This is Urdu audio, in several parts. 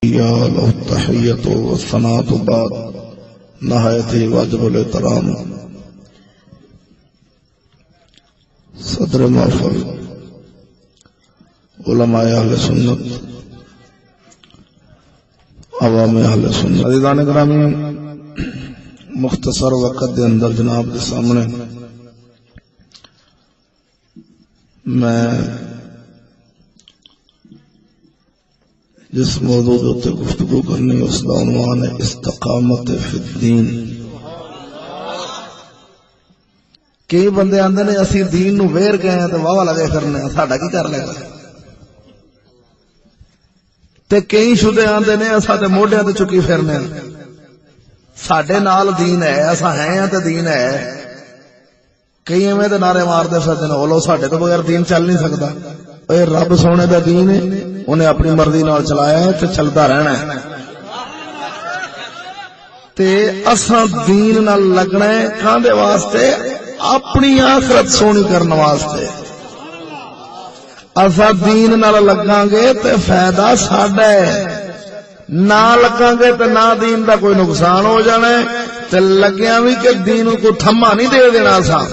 له التحية والثناء بعد نهايته واجب الاحترام صدر محفل علماء اہل سنت عوام اہل سنت عزیزان گرامی، مختصر وقت دے اندر جناب کے سامنے میں جس موضوع تے گفتگو کرنی اس کا عنوان ہے استقامت فی الدین۔ کئی بندے آندے نے اسی دین نو ویر گئے ہیں تے واہ لگے کرنے ساڈا کی کر لے گا، تے کئی شدے آندے نے اساں تے موڈیاں تے چکی پھرنے ساڈے نال دین ہے، اساں ہیں تے دین ہے۔ کئی ایویں تے نعرے ماردے پھردے نے لو ساڈے تو بغیر دین چل نہیں سکدا۔ اے رب سونے دا دین ہے، انہیں اپنی مرضی نال چلایا ہے تے چلتا رہنا ہے، تے اساں دین نال لگنا ہے کاندے واسطے؟ اپنی آخرت سونی کرنے واسطے۔ اساں دین نال لگاں گے تے فائدہ ساڈا ہے، نہ لگاں گے تے نہ دین دا کوئی نقصان ہو جانا ہے، تے لگیاں بھی کہ دین کو تھما نہیں دے دینا اساں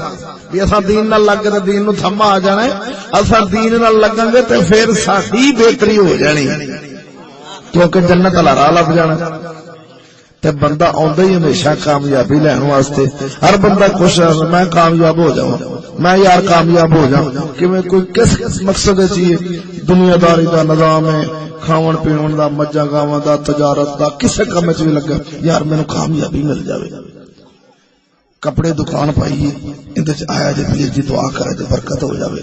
بھی اساں دین نال لگ کے دین نو تھما آ جانا ہے۔ اساں دین نال لگاں گے تے پھر ساڈی بہتری ہو جانی، کیونکہ جنت والا راہ لب جانا۔ تے بندہ آندا ہی ہمیشہ کامیابی لین واسطے، ہر بندہ خوش ہے میں کامیاب ہو جاؤں، میں یار کامیاب ہو جاؤں، کہ میں کوئی کس مقصد چاہیے؟ دنیا داری دا نظام ہے، کھاون پین دا، مجھا گاواں دا، تجارت دا، کسے کم وچ بھی لگا یار مینوں کامیابی مل جاوے۔ کپڑے دکان پائیے اندر آیا جی پلیز جی دعا کرے جی برکت ہو جاوے،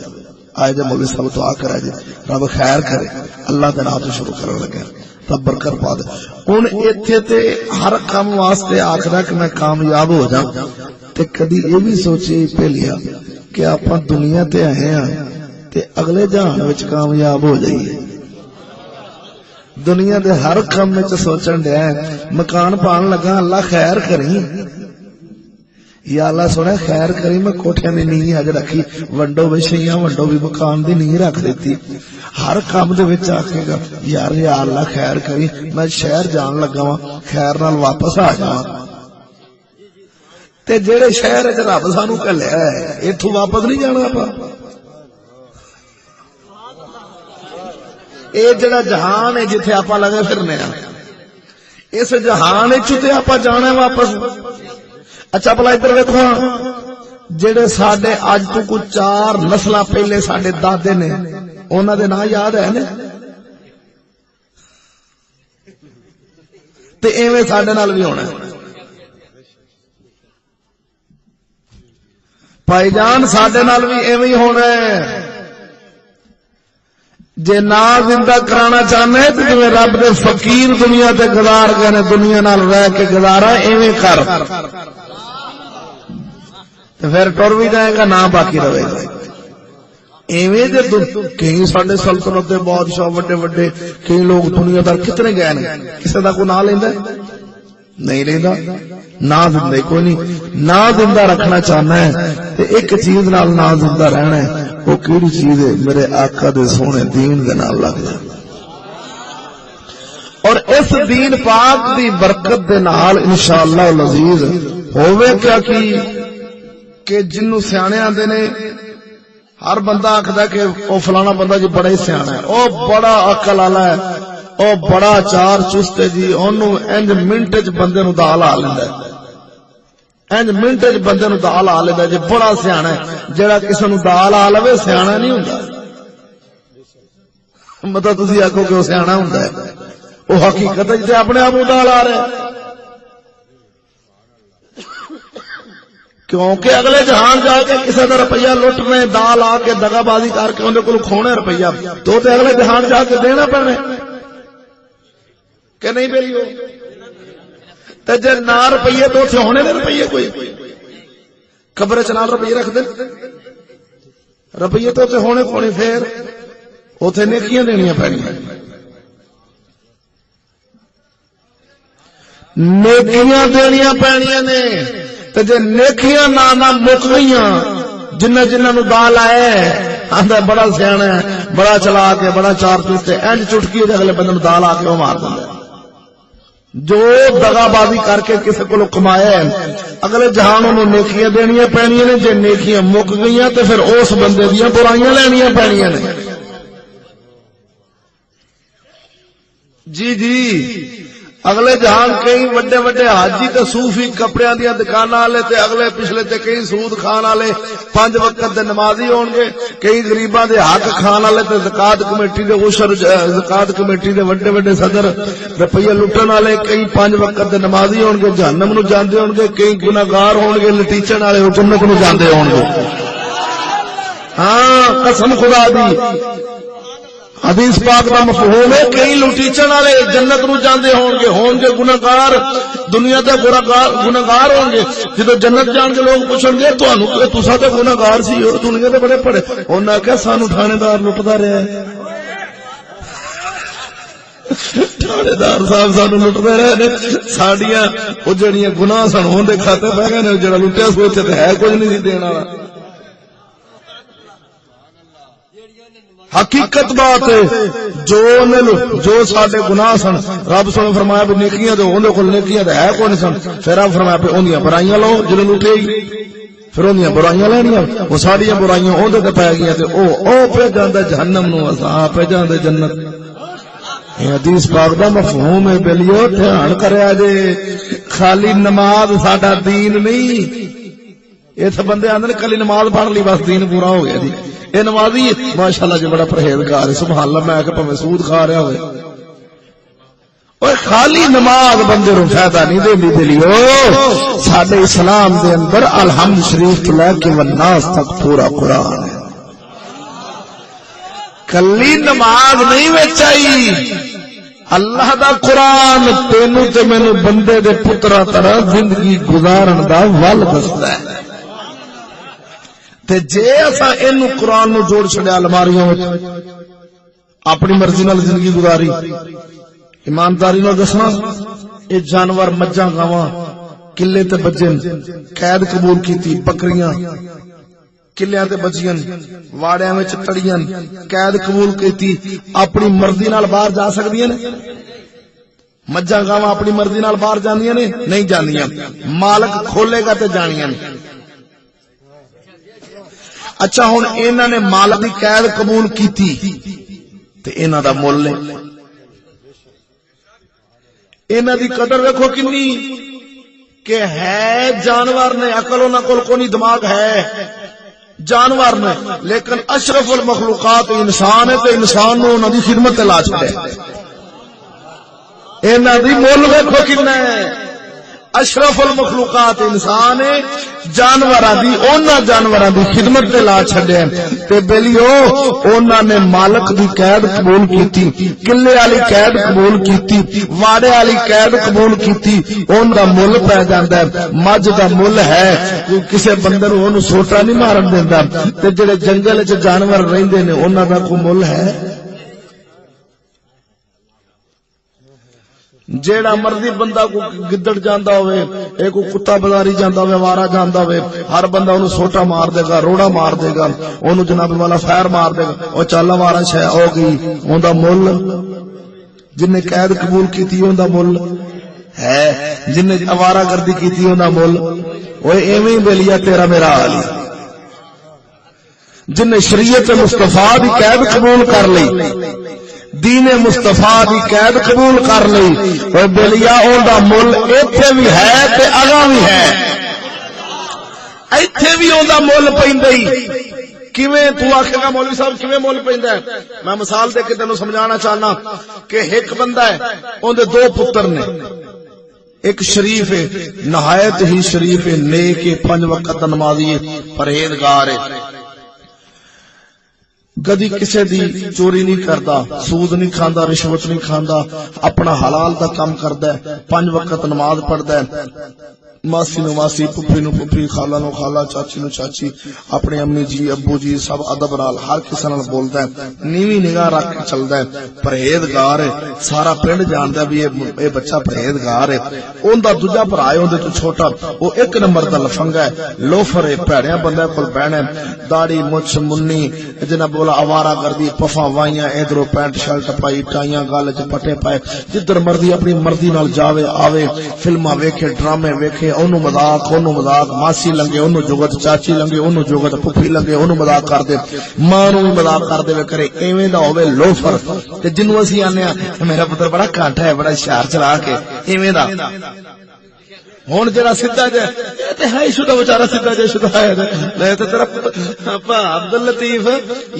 آئے جی مولوی صاحب دعا کرے جی رب خیر کرے، اللہ دے نام تو شروع کرن لگے تب برکت پا دے۔ ہن ایتھے تے ہر کام واسطے آکھدا کہ میں کامیاب ہو جاں، تے کدی یہ بھی سوچے پہلیا کہ آپاں دنیا تے آئے ہاں تے اگلے جہان وچ کامیاب ہو جائیے۔ دنیا دے ہر کام وچ سوچن دے مکان پان لگا اللہ خیر کریں، یا اللہ سونا خیر کری میں کوٹھے میں نہیں اج رکھی، ونڈو وچھیاں ونڈو بھی مکان دی نہیں رکھ دیتی۔ ہر کام دے وچ آکھے گا یار یا اللہ خیر کری میں شہر جان لگا وا، خیر نال واپس آ جاواں۔ تے جڑے شہر وچ رب سانو گھلیا ہے ایتھوں واپس نہیں جانا آپاں۔ اے جڑا جہان ہے جتھے آپاں لگے پھرنے ہیں، اس جہان وچ تے آپاں جانا ہے واپس۔ اچھا بھلا ادھر ویکھو، جڑے ساڈے اج تو کچھ 4 نسلاں پہلے ساڈے دادے نے انہاں دے نام یاد ہے نا؟ تے ایویں ساڈے نال بھی ہونا ہے۔ بھائی جان ساڈے نال بھی ایویں ہونا ہے۔ جے نا زندہ کرانا چاہنے تو جویں رب دے فقیر دنیا تے گزار گئے نے، دنیا نال رہ کے گزارا ایویں کر، تو پھر ٹر بھی جائے گا نہ باقی رہے گا۔ ایویں جے کئی ساڈے سلطنت دے بادشاہ وڈے وڈے کئی لوگ دنیا دار کتنے گئے نے، کسے دا کوئی نام لیندا نہیں لیندا؟ نہ زندہ کوئی نہیں۔ نہ زندہ رکھنا چاہنا ہے تے ایک چیز نال نہ زندہ رہنا ہے، وہ کیڑی چیز ہے؟ میرے آقا دے سونے دین دے نال لگ جائے، اور اس دین پاک دی برکت دے نال انشاءاللہ العزیز ہوے کیا کہ جنوں سیانے آندے نے، ہر بندہ آکھدا کہ او فلانا بندہ جی بڑا ہی سیانا ہے، او بڑا عقل والا ہے، او بڑا چار چست ہے جی، اونوں انج منٹ وچ بندے نوں دال آ لیندا ہے، انج منٹ وچ بندے نوں دال آ لیندا جی بڑا سیانا ہے۔ جڑا کسے نوں دال آ لوے سیانا نہیں ہوندا، مطلب تسی آکھو کہ او سیانا ہوندا ہے، او حقیقت وچ اپنے آپ نوں دال آ رہا ہے، کیونکہ اگلے جہان جا کے کسی کا روپیہ لٹ میں دال آ کے دگا بازی کر کے اندر کو کھونا روپیہ تو اگلے جہان جا کے دینا پڑنا کہ نہیں میری ہو؟ جی نہ روپیے تو اتنے ہونے نے روپیے، کوئی قبر چ نال روپیے رکھ دے، روپیے تو اتنے ہونے کھونے، پھر اتنے نیکیاں دینیا پڑنیاں، نیکیاں دینیا پڑنیاں نے۔ تے جے نیکیاں نہ مک گئیاں، جنہ نو دال آئے آندا بڑا سیاح ہے، بڑا چلاک ہے، بڑا چار چوٹ ہے، اینج چٹکی ہے اگلے بندے دال آ کے وہ مار دیندا۔ جو دغا بازی کر کے کسی کو کمایا ہے اگلے جہان انہوں نیکیاں دینیاں پینیاں نے، جے نیکیاں مک گئیاں تو پھر اس بندے دیاں برائیاں لینیاں پینیاں نے۔ جی اگلے جہان کئی وڈے وڈے حاجی تے صوفی کپڑیاں دیاں دکاناں والے تے اگلے پچھلے تے کئی سود کھان والے 5 وقت دے نمازی ہون گے، کئی غریباں دے حق کھان والے تے زکات کمیٹی دے عشر زکات کمیٹی دے وڈے وڈے صدر روپیہ لٹن والے، کئی 5 وقت دے نمازی ہون گے جہنم نو جاندے ہون گے، کئی گناہگار ہون گے لٹیچن والے جنت نو جاندے ہون گے۔ ہاں قسم خدا دی حدیث پاک کا مفہوم ہے، کئی لٹیچن والے جنت نو جاندے ہون گے گناہگار دنیا دے گناہگار ہون گے۔ جدو جنت جان کے لوگ پوچھن گے تانوں کہ تساں تے گناہگار سی ہو، دنیا دے بڑے پڑے، انہاں کہا سانو تھانے دار لٹدا رہیا ہے، تھانے دار صاحب سانو لٹدے رہے نے، ساڈیاں او جڑیاں گناہ سن ہون دے کھاتے پہ گئے نے، جڑا لٹیا سوچے تے ہے کچھ نہیں سی دین والا۔ حقیقت بات ہے جو ساڈے گناہ سن رب سن فرمایا بھی نیکیاں تے اونوں کول نیکیاں تے ہے کوئی نہیں سن، پھر رب فرمایا پہ اونیاں برائیاں لو جڑے لٹے پھر اونیاں برائیاں لینیاں، وہ ساڈیاں برائیاں اودے تے پے گئیاں تے او پہ جاندا جہنم نو، اساں پہ جاندے جنت۔ یہ حدیث پاک دا مفہوم ہے بیلیو، دھیان کریا جے، خالی نماز ساڈا دین نہیں۔ ایتھے بندے آندے نے کلی نماز پڑھ لی بس دین پورا ہو گیا جی، اے نمازی ماشاءاللہ جی بڑا پرہیزگار ہے سبحان اللہ، میں کہ پویں سود کھا رہا ہوئے، اوے خالی نماز بندے نوں فائدہ نہیں دیندی دلیو۔ ساڈے اسلام دے اندر الحمد شریف تو لے کے والناس تک پورا قرآن ہے، کلی نماز نہیں وچائی، اللہ دا قرآن تینوں تے مینوں بندے دے پترا طرح زندگی گزارن دا ول دسدا ہے۔ تے جے اساں اینو قرآن نو جوڑ چھڑیا الماریاں وچ اپنی مرضی نال زندگی گزاری، ایمانداری نال دسنا اے جانور مجھاں گاواں کلے تے بجن قید قبول کیتی، بکریاں کلیاں تے بجیاں واڑیاں وچ تڑیاں قید قبول کیتی، اپنی مرضی نال باہر جا سکدیاں نے؟ مجھاں گاواں اپنی مرضی نال باہر جاندیاں نے؟ نہیں جاندیاں، مالک کھولے گا تے جانیاں نے۔ اچھا ہن انہاں نے مالک دی قید قبول کیتی تے انہاں دا مول ہے، انہاں دی قدر ویکھو کنی کہ ہے جانور نے، عقل انہاں کول کوئی دماغ ہے جانور نے، لیکن اشرف المخلوقات انسان ہے تے انسان نو انہاں دی خدمت لا چھڑے، انہاں دی مول ویکھو کنا ہے۔ اشرف المخلوقات انسان ہے، جانوراں دی انہاں جانوراں دی خدمت تے لا چھڈیا تے بیلیو انہاں نے مالک دی قید قبول کیتی، قلعے والی قید قبول کیتی، واڑے والی قید قبول کیتی، اون دا مل پے جاندا ہے۔ مجھ دا مل ہے کسے بندے نوں اونوں سوٹا نہیں مارن دیندا، تے جڑے جنگل وچ جانور رہندے نے انہاں دا کوئی مل ہے؟ جیڑا مرضی بندہ کو گدڑ جاندا ہوئے، ایک کو کتا بازاری جاندا ہوئے، وارا جاندا ہوئے، ہر بندہ انہوں سوٹا مار دے گا، روڑا مار دے گا، انہوں جناب والا فیر مار دے گا، او چالا وارا شے ہو گئی، اون دا مول جن نے قید قبول کیتی اون دا مول ہے، جن نے اوارا گردی کیتی اون دا مول اوے ایویں بیلیا تیرا میرا حال، جن نے شریعت مصطفیٰ دی قید قبول کر لی، دین مصطفیٰ دی قید قبول کر لی، اور بلیا اون دا مل ایتھے بھی ہے تے اگاں بھی ہے، ایتھے بھی اون دا مل پیندی۔ کیویں تو آکھے گا مولوی صاحب کیویں مل پیندا ہے؟ میں مثال دے کے تینوں سمجھانا چاہنا کہ ایک بندہ ہے اون دے 2 پتر نے، ایک شریف ہے نہایت ہی شریف ہے، نیک ہے، 5 وقت نمازی ہے، پرہیزگار ہے، کدی کسے دی چوری نہیں کردا، سود نہیں کھاندا، رشوت نہیں کھاندا، اپنا حلال دا کام کردا ہے، 5 وقت نماز پڑھدا ہے، ماسی نو ماسی، پھپھی نو پھپھی، خالہ نو خالہ، چاچی نو چاچی، اپنے امی جی ابو جی سب ادب نال ہر کسی نال بولدا ہے، نیویں نگاہ رکھ کے چلدا ہے، پرہیزگار ہے، سارا پنڈ جاندا بھی اے بچہ پرہیزگار ہے۔ اوندا دوجا بھرا ہے اون دے تو چھوٹا، او ایک نمبر دا لفنگا ہے، لوفر ہے، بھڑیاں بندے کول بہنا ہے، داڑھی مچھ منی جناب بولا آوارہ گردی، پفا وائیاں، ادھروں پینٹ شرٹ پائی، ٹائیاں گال چ پٹے پائے، جدھر مرضی اپنی مرضی نال جاوے آوے، فلماں ویکھے، ڈرامے ویکھے، اونوں مذاق، ماسی لنگے اونوں جگت، چاچی لنگے اونوں جگت، پھپھی لنگے اونوں مذاق کر دے، ماں نوں بھی مذاق کر دے کرے، ایویں دا ہوے لوفر۔ تے جنوں اسی آنے میرا پتر بڑا کانٹا ہے، بڑا شہر چلا کے، ایویں دا ہن جڑا سیدھا جے تے ہے شدہ بیچارہ، سیدھا جے شدہ ہے میں تے تیرا پا عبد اللطیف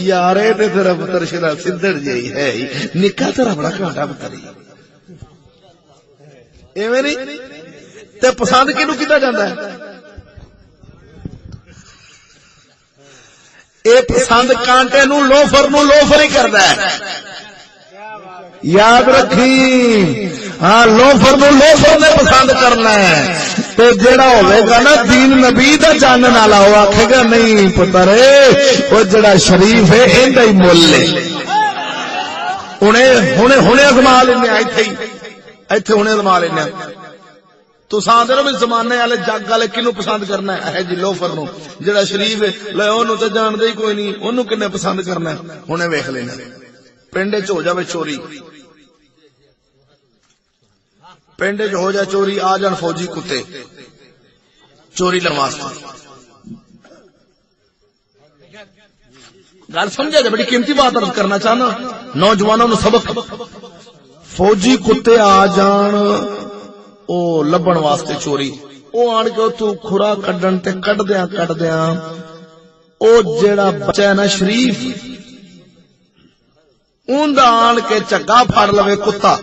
یار تے تیرا پتر شدہ سدھڑ جئی ہے نکا، تیرا بڑا کانٹا پتر ایویں نہیں تے پسند کینوں کیتا جاندا ہے؟ اے پسند کانٹے نو لوفر ہی کردا ہے، یاد رکھی۔ ہاں لوفر نو لوفر نے پسند کرنا ہے، تے جڑا ہوے گا نا دین نبی دا جانن والا او آکھے گا نہیں پتر او جڑا شریف ہے ایندا ہی مول لے، ہنے ازما لینے ایتھے ہنے ازما لینے۔ تو ساندر میں زمانے والے جگ والے کنوں پسند کرنا ہے جی لوفر نو، جڑا شریف ہے لے اونوں تے جاندے ہی کوئی نہیں، اونوں کنے پسند کرنا ہے، ہنے ویکھ لینا۔ پنڈے چ ہو جاوے چوری، پنڈے چ ہو جائے چوری، آ جان فوجی کتے چوری لن واسطے۔ گل سمجھا جائے، بڑی قیمتی بات عرض کرنا چاہنا نوجوانوں نو سبق۔ فوجی کتے آ جان او لبن واسطے چوری، او آن کے تو کھرا کڈن تے کڈ دیاں او جیڑا بچہ ہے نا شریف اون دا آن کے چگا پھڑ لوے کتا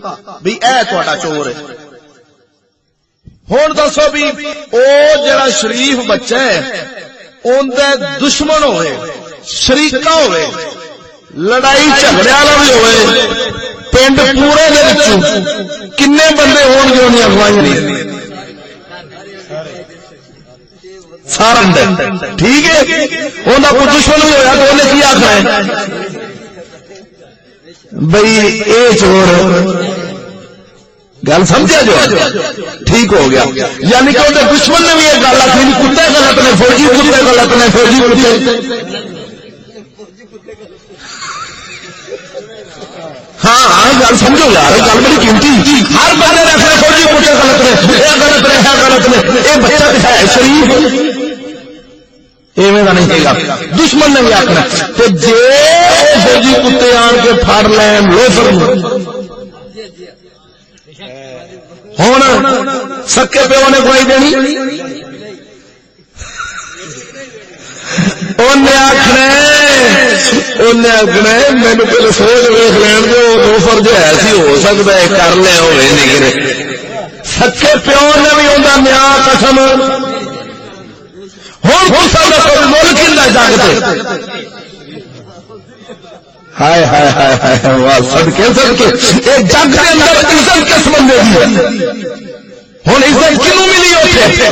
بھی اے تہاڈا چور ہے۔ ہن دسو بھی او جیڑا شریف بچہ ہے اون دے دشمن ہوئے، شریکا ہوئے، لڑائی جھگڑے والا بھی ہوئے، پنڈ پورے دے وچوں کنے بندے ہون گے انہاں اگوائیاں نہیں سارا ٹھیک ہے، انہاں کو دشمن بھی ہویا تو انہیں کی آخر ہے بھئی اے چور، گل سمجھا جو ٹھیک ہو گیا۔ یعنی کہ انہیں دشمن نے بھی یہ گل آخری کتے غلط نے، فوجی کتے غلط نے، فوجی کتے ہاں گل سمجھو یار، گل بڑی قیمتی، ہر بندے نے اپنے فوجی کتے غلط نے، یہ غلط نے، یہ غلط نے، یہ بچہ ہے شریف ایویں کا نہیں گا، دشمن نے بھی آخنا تو جے فوجی کتے آن کے پھڑ لین لوفر ہوں سکے پیو نے گواہی دینی، انہیں آخنا مینو پہلے سوچ ویخ لین جو لوفر جو ایسی ہو سکتا ہے کر لے ہوئے نگرے، سکے پیو نے بھی انہیں میاں قسم ہوں ہو سکتا کوئی ملک ہی جاگتے ہائے ہائے ہائے ہائے واہ صدقے صدقے یہ جگ کے اندر عزت کس بندے کی ہوں عزت کنوں ملی ہوتے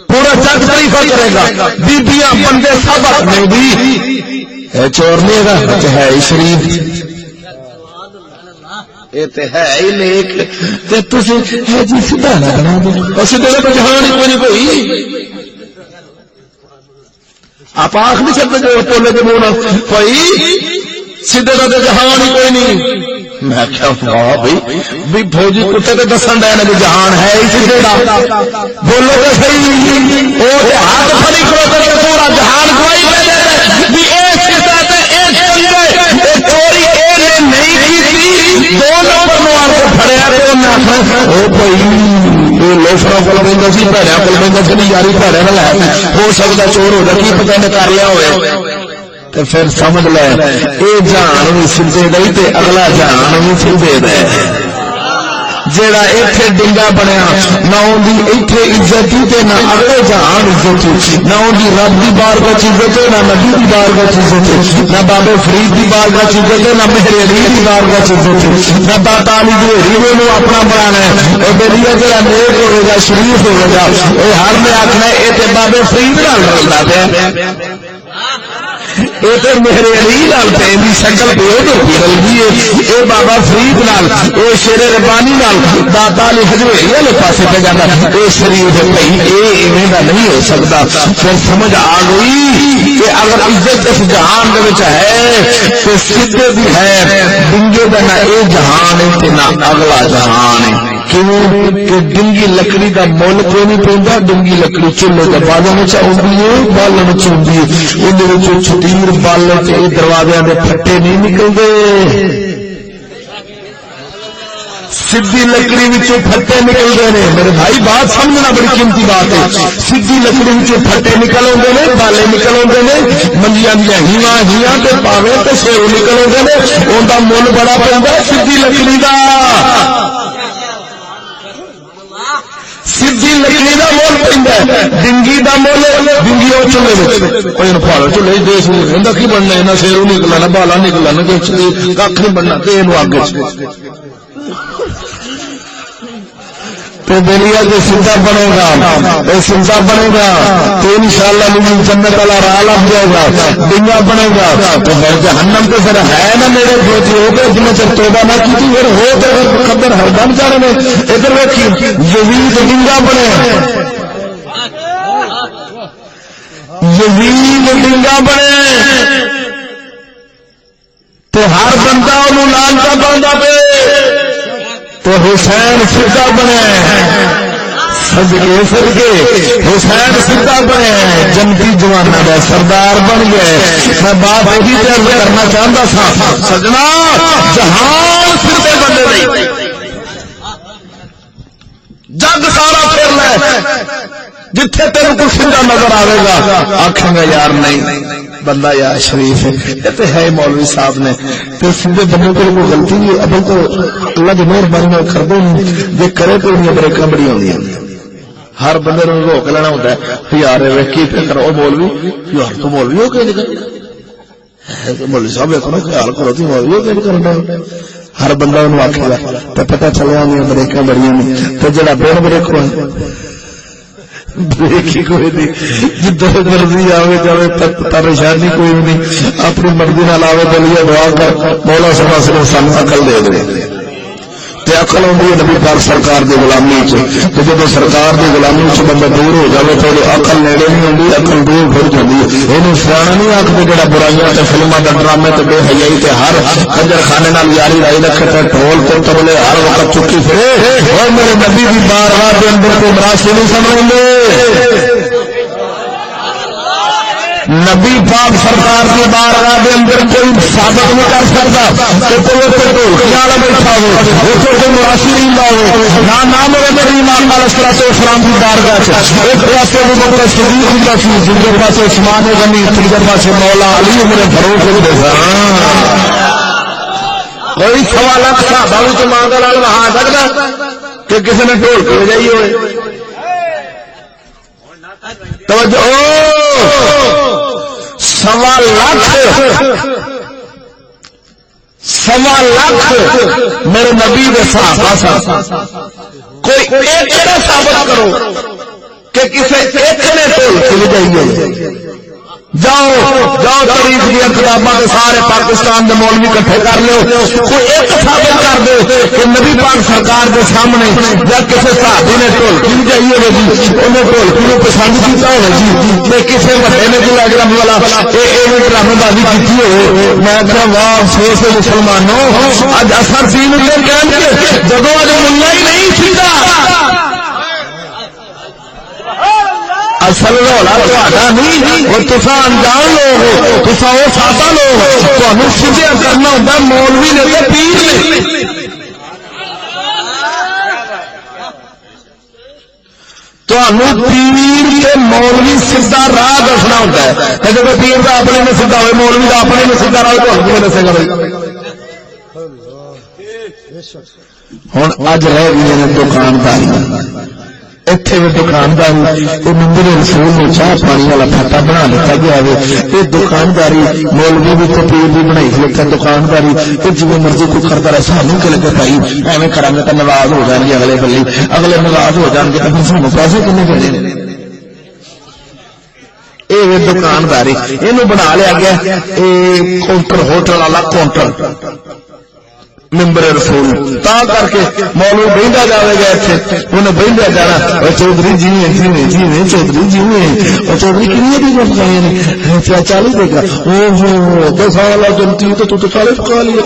پورا جگ تعریفہ کرے گا، بیبیاں بندے سب اپنے بھی چور نہیں گا ہے شریف یہ تو ہے ہی نیک جی سیدھا نہ بنا دو سیدھے تو جہان ہی کوئی کوئی آپ آخ نہیں سکتے جو پولے کے منہ کوئی سیدھے کا تو جہان ہی کوئی نہیں۔ میں کیا بھائی فوجی کتے تو دسن ڈے نے جہان ہے ہی سیدھے کا، بولو تو صحیح وہ ہاتھ پھڑی کھڑو تو پورا جہان گواہی چوری نہیں کی دو نمبر پڑیا لوفرا کول پہ سی بھڑیا کول پہ سی یاری بھڑیا نہ لے ہو سکتا چور ہو جائے کی پتہ نے کر لیا ہوئے تو پھر سمجھ لے یہ جان بھی سلدے دے تے اگلا جان بھی سلدے دے جیڑا ایتھے ڈنگا بنیا نہ اون دی ایتھے عزت تے نہ اگلے جہان عزت نہ اون دی رب دی بارگاہ عزت نہ نبی دی بارگاہ عزت نہ بابے فرید دی بارگاہ عزت نہ مہر علی دی بارگاہ عزت نہ داتا علی دی ریوے نو اپنا بنانا ہے اے بیلیا جڑا نیک ہوے گا شریف ہوے گا اے ہر نے آکھنا اے تے بابے فرید نال ملدا پیا اے تے مہر علی نال تے دی شکل تے ہوندی ہے اے بابا فرید نال اے شیر ربانی نال داتا علی حجویری والے پاسے تے جاندا اے شریف بھائی اے ایویں دا نہیں ہو سکدا پھر سمجھ آ گئی کہ اگر عزت اس جہان دے وچ ہے تے سیدھے دی ہے ڈنگے دا نہ اے جہان ہے تے نہ اگلا جہان ہے کیوں کہ ڈنگی لکڑی دا مول کوئی نہیں پیندا ڈنگی لکڑی چولہے دے بالوں وچ آوندی ہے بالوں وچ ہوندی ہے اون دے وچ چھتیر بالے تے دروازے دے پھٹے نہیں نکلدے سیدھی لکڑی وچوں پھٹے نکلدے نے میرے بھائی بات سمجھنا بڑی قیمتی بات ہے سیدھی لکڑی وچوں پھٹے نکل اوندے نے بالے نکل اوندے نے منجیاں دیاں ہیواں تے پاوے تے سیو نکل اوندے نے اوندا مول بڑا پیندا سیدھی لکڑی دا سیدھی لکڑی دا مول پیندا ہے ڈنگی دا مول ڈنگی او چولہے وچ کوئی نہ پھاڑ چولہے دیس نوں رہندا کی بننا ہے نہ سیرو نکلنا نہ بالا نکلنا نہ کچھ کھ نہیں بننا تے اینو اگے تے بلیا جو سیدھا بنے گا اے سیدھا بنے گا تو انشاءاللہ مجھے جنت والا راہ لگ جائے گا ڈنگا بنے گا تو پھر جہنم تو پھر ہے نا میرے بھوتی ہو گئے جنہیں چر توبہ نہ کی تھی پھر ہو تو قدر ہر دم جانے میں ادھر ویکھی یزید ڈنگا بنے یزید ڈنگا بنے تو ہر بندہ انہوں لانتا بندہ پہ تو حسین سیدھا بنے صدقے حسین سیدھا بنے جنتی جوانا دا سردار بن گئے میں بات وہی عرض کرنا چاہتا تھا سجنا جہان سیدھے بندے نہیں جگ سارا پھر لے جتھے تیرے کو سیدھا نظر آئے گا آکھیں گا یار نہیں بندہ یا شریف ہے تو ہے مولوی صاحب نے تو سیدھے بندے کو کوئی غلطی نہیں ابل تو اللہ کی مہربانی میں کر دیں جی کرے تو انہیں بریکاں بڑی ہوندی ہیں ہر بندے نوں روک لینا ہوتا ہے یار کی کرو مولوی یار تو مولوی ہو کے نہیں مولوی صاحب دیکھو نا خیال کرو تو مولوی ہو کے نہیں کرنا ہر بندہ انہوں آکھے گا تو پتہ چلیا نہیں بریکاں بڑی ہیں تو جڑا بین بریک ہوئے دیکھی کوئی نہیں جدھر مرضی آوے جاوے پریشانی کوئی نہیں اپنی مرضی نہ لاوے بلیا دعا کر مولا سبحانہ سے سانو عقل دے دے تے عقل ہوندی ہے نبی پاک سرکار دی غلامی چ تے جدوں سرکار دی غلامی چ بندہ دور ہو جاوے تے عقل نیڑے نہیں ہوندی عقل دور ہو جاندی ہے اینو سیاح نہیں آکھدے جڑا برائیاں تے فلماں تے ڈرامے تے بے حیائی تے ہر کنجر خانے نال یاری لائی رکھے تے ڈھول تے تبلے ہر وقت چکی پھرے اور میرے نبی دی بارگاہ دے اندر کوئی مراسم نہیں سمجھدے نبی پاک سرکار کی بارگاہ دے اندر کوئی ثابت نہیں کر سکتا کہ کوئی ڈھولکیاں والا بیٹھا ہو کوئی مراشی نہیں لاؤ نہ نام میرے امام علیہ الصلوۃ والسلام کی بارگاہ ایک پاسے ابو بکر صدیق ہوندا سی دوسرے پاسے عثمان غنی تیسرے پاسے مولا علی عمر فاروق ہوندے سن کوئی سوا لاکھ صحابہ وچ مانگن والا وہاں سکدا کہ کسی نے ڈھول کے جائی ہوئے توجہ سوا لاکھ میرے نبی دے صحابہ کوئی ایک ثابت کرو کہ کسی ایک نے ٹول کھل جائیے جاؤ جاؤ تاریخ دیا کتاباں سارے پاکستان کے مولوی اکٹھے کر لو کوئی ایک ثابت کر دو کہ نبی پاک سرکار کے سامنے یا کسی صحابی نے ڈھولکی جائیے ہو جی انہیں ڈھولکی کو پسند کیا ہو جی کسی بڑے نے کوئی اجرم والا ڈرامے بازی کی ہو میں کہ واہ افسوس مسلمانوں اج اثر دین جدو اج ملا ہی نہیں سیدھا اصل رولا تہاڈا نہیں وہ تساں انجان لوگ ہو تساں وہ سادہ لوگ ہو تانوں سیدھا کرنا ہوندا مولوی نے تے پیر نے تانوں پیر تے مولوی سیدھا راہ دسنا ہوندا ہے تے جے پیر دا اپنے نے سیدھا ہوئے مولوی دا اپنے نے سیدھا راہ تو دسے گا ہوں اج رہ گئی نے دکانداری اتنے بھی دکانداری وہ مندر رسول نے چاہ پانی والا پھٹا بنا لیتا گیا ہے یہ دکانداری مولوی بھی تو پیر بھی بنائی لیتا دکانداری یہ جی مرضی کو کرتا رہے سانو کہ لگے بھائی ایویں کریں گے تو ناراض ہو جان گے اگلے بلی اگلے ناراض ہو جان گے تو پھر سانو پیسے کنے دینے یہ دکانداری یہ بنا لیا گیا یہ کاؤنٹر ہوٹل والا کاؤنٹر ممبر رسول تا کر کے مولوی بہندا جاوے گا اتنے انہیں بہندا جانا اور چودھری جی میں چودھری جی میں اور چودھری کنی بھی گل گئے ہیں 40 دے گا او 10 سال جنتی تو 40 پکا لیا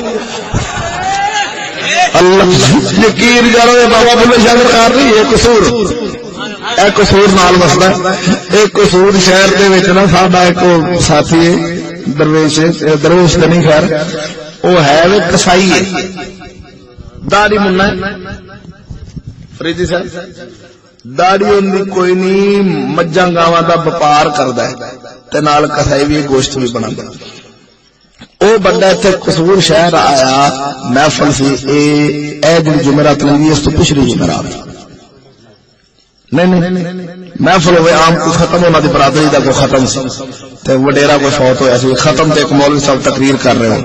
اللہ یقین کرو بابا بلے شاہ کر رہی ہے قصور اے قصور نال مسئلہ ایک قصور شہر دے وچ نا ساڈا ایک ساتھی ہے درویش نہیں خیر وہ ہے وہ کسائی ہے داڑھی منا فریدی صاحب داڑھی ہوندی کوئی نہیں مجھاں گاواں دا وپار کردا ہے تے نال کسائی بھی گوشت بھی بناتا او بندہ تے قصور شہر آیا محفل سی اے جڑی جمعرات لگی اس تو پچھلی جمعرات نہیں محفل ہوئے عام کو ختم ہونا دی برادری دا کو ختم سی تے وڈیرا کو فوت ہویا سی ختم تے ایک مولوی صاحب تقریر کر رہے ہو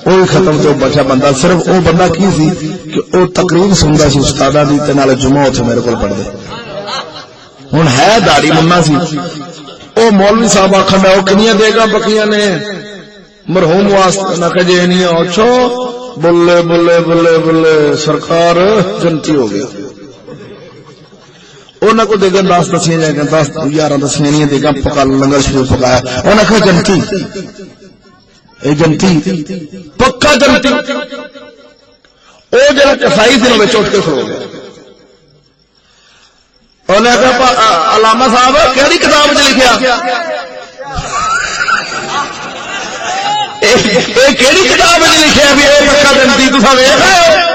وہی ختم تو بچا بندہ صرف وہ بندہ کی سی کہ وہ تقریر سنتا سی استادا دی تے نال جمعہ اتنے میرے کو پڑھ دے ہوں ہے داڑھی منا سی وہ مولوی صاحب آخر وہ کنیاں دے گا بکیاں نے مرحوم واسطے نہ کہ جی نہیں اچھو بلے بلے بلے بلے سرکار جنتی ہو گیا انہوں کو دے گا 10 دسیاں جائے گا 10 11 دسیاں نہیں دے گا پکا لنگر شروع پکایا انہوں نے جنتی اے جنتی پکا جنتی او جڑا کسائی سی نو چوٹ کے کھلو گیا انہوں نے کہا علامہ صاحب کیڑی کتاب وچ لکھیا کیڑی کتاب وچ لکھیا بھی اے پکا جنتی تساں ویکھ رہے ہو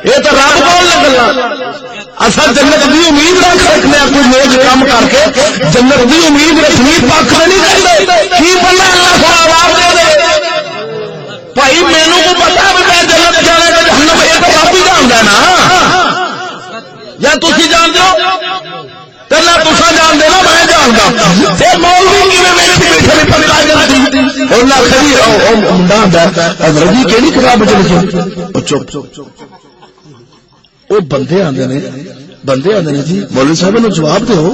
یہ تو رب بول لگا اصل جنت دی امید رکھ رکھنے کوئی نیک کام کر کے جنت دی امید رکھنی پاک نہیں رہندے کی بندہ اللہ سبحانہ عذاب دے دے بھائی مینوں کو پتا ہے میں جنت جانے کا جہنم یہ تو آپ ہی جاندا ہے نا یا تسی جانتے ہو تے نہ تساں جانتے نا میں جاندا تے مولوی کیویں ویکھ بیٹھے نے پتہ جانتی اللہ خری او منڈا دا حضرت جی کیڑی کتاب وچ لکھی او چپ وہ بندے آندے نے جی مولوی صاحب نو جواب دیو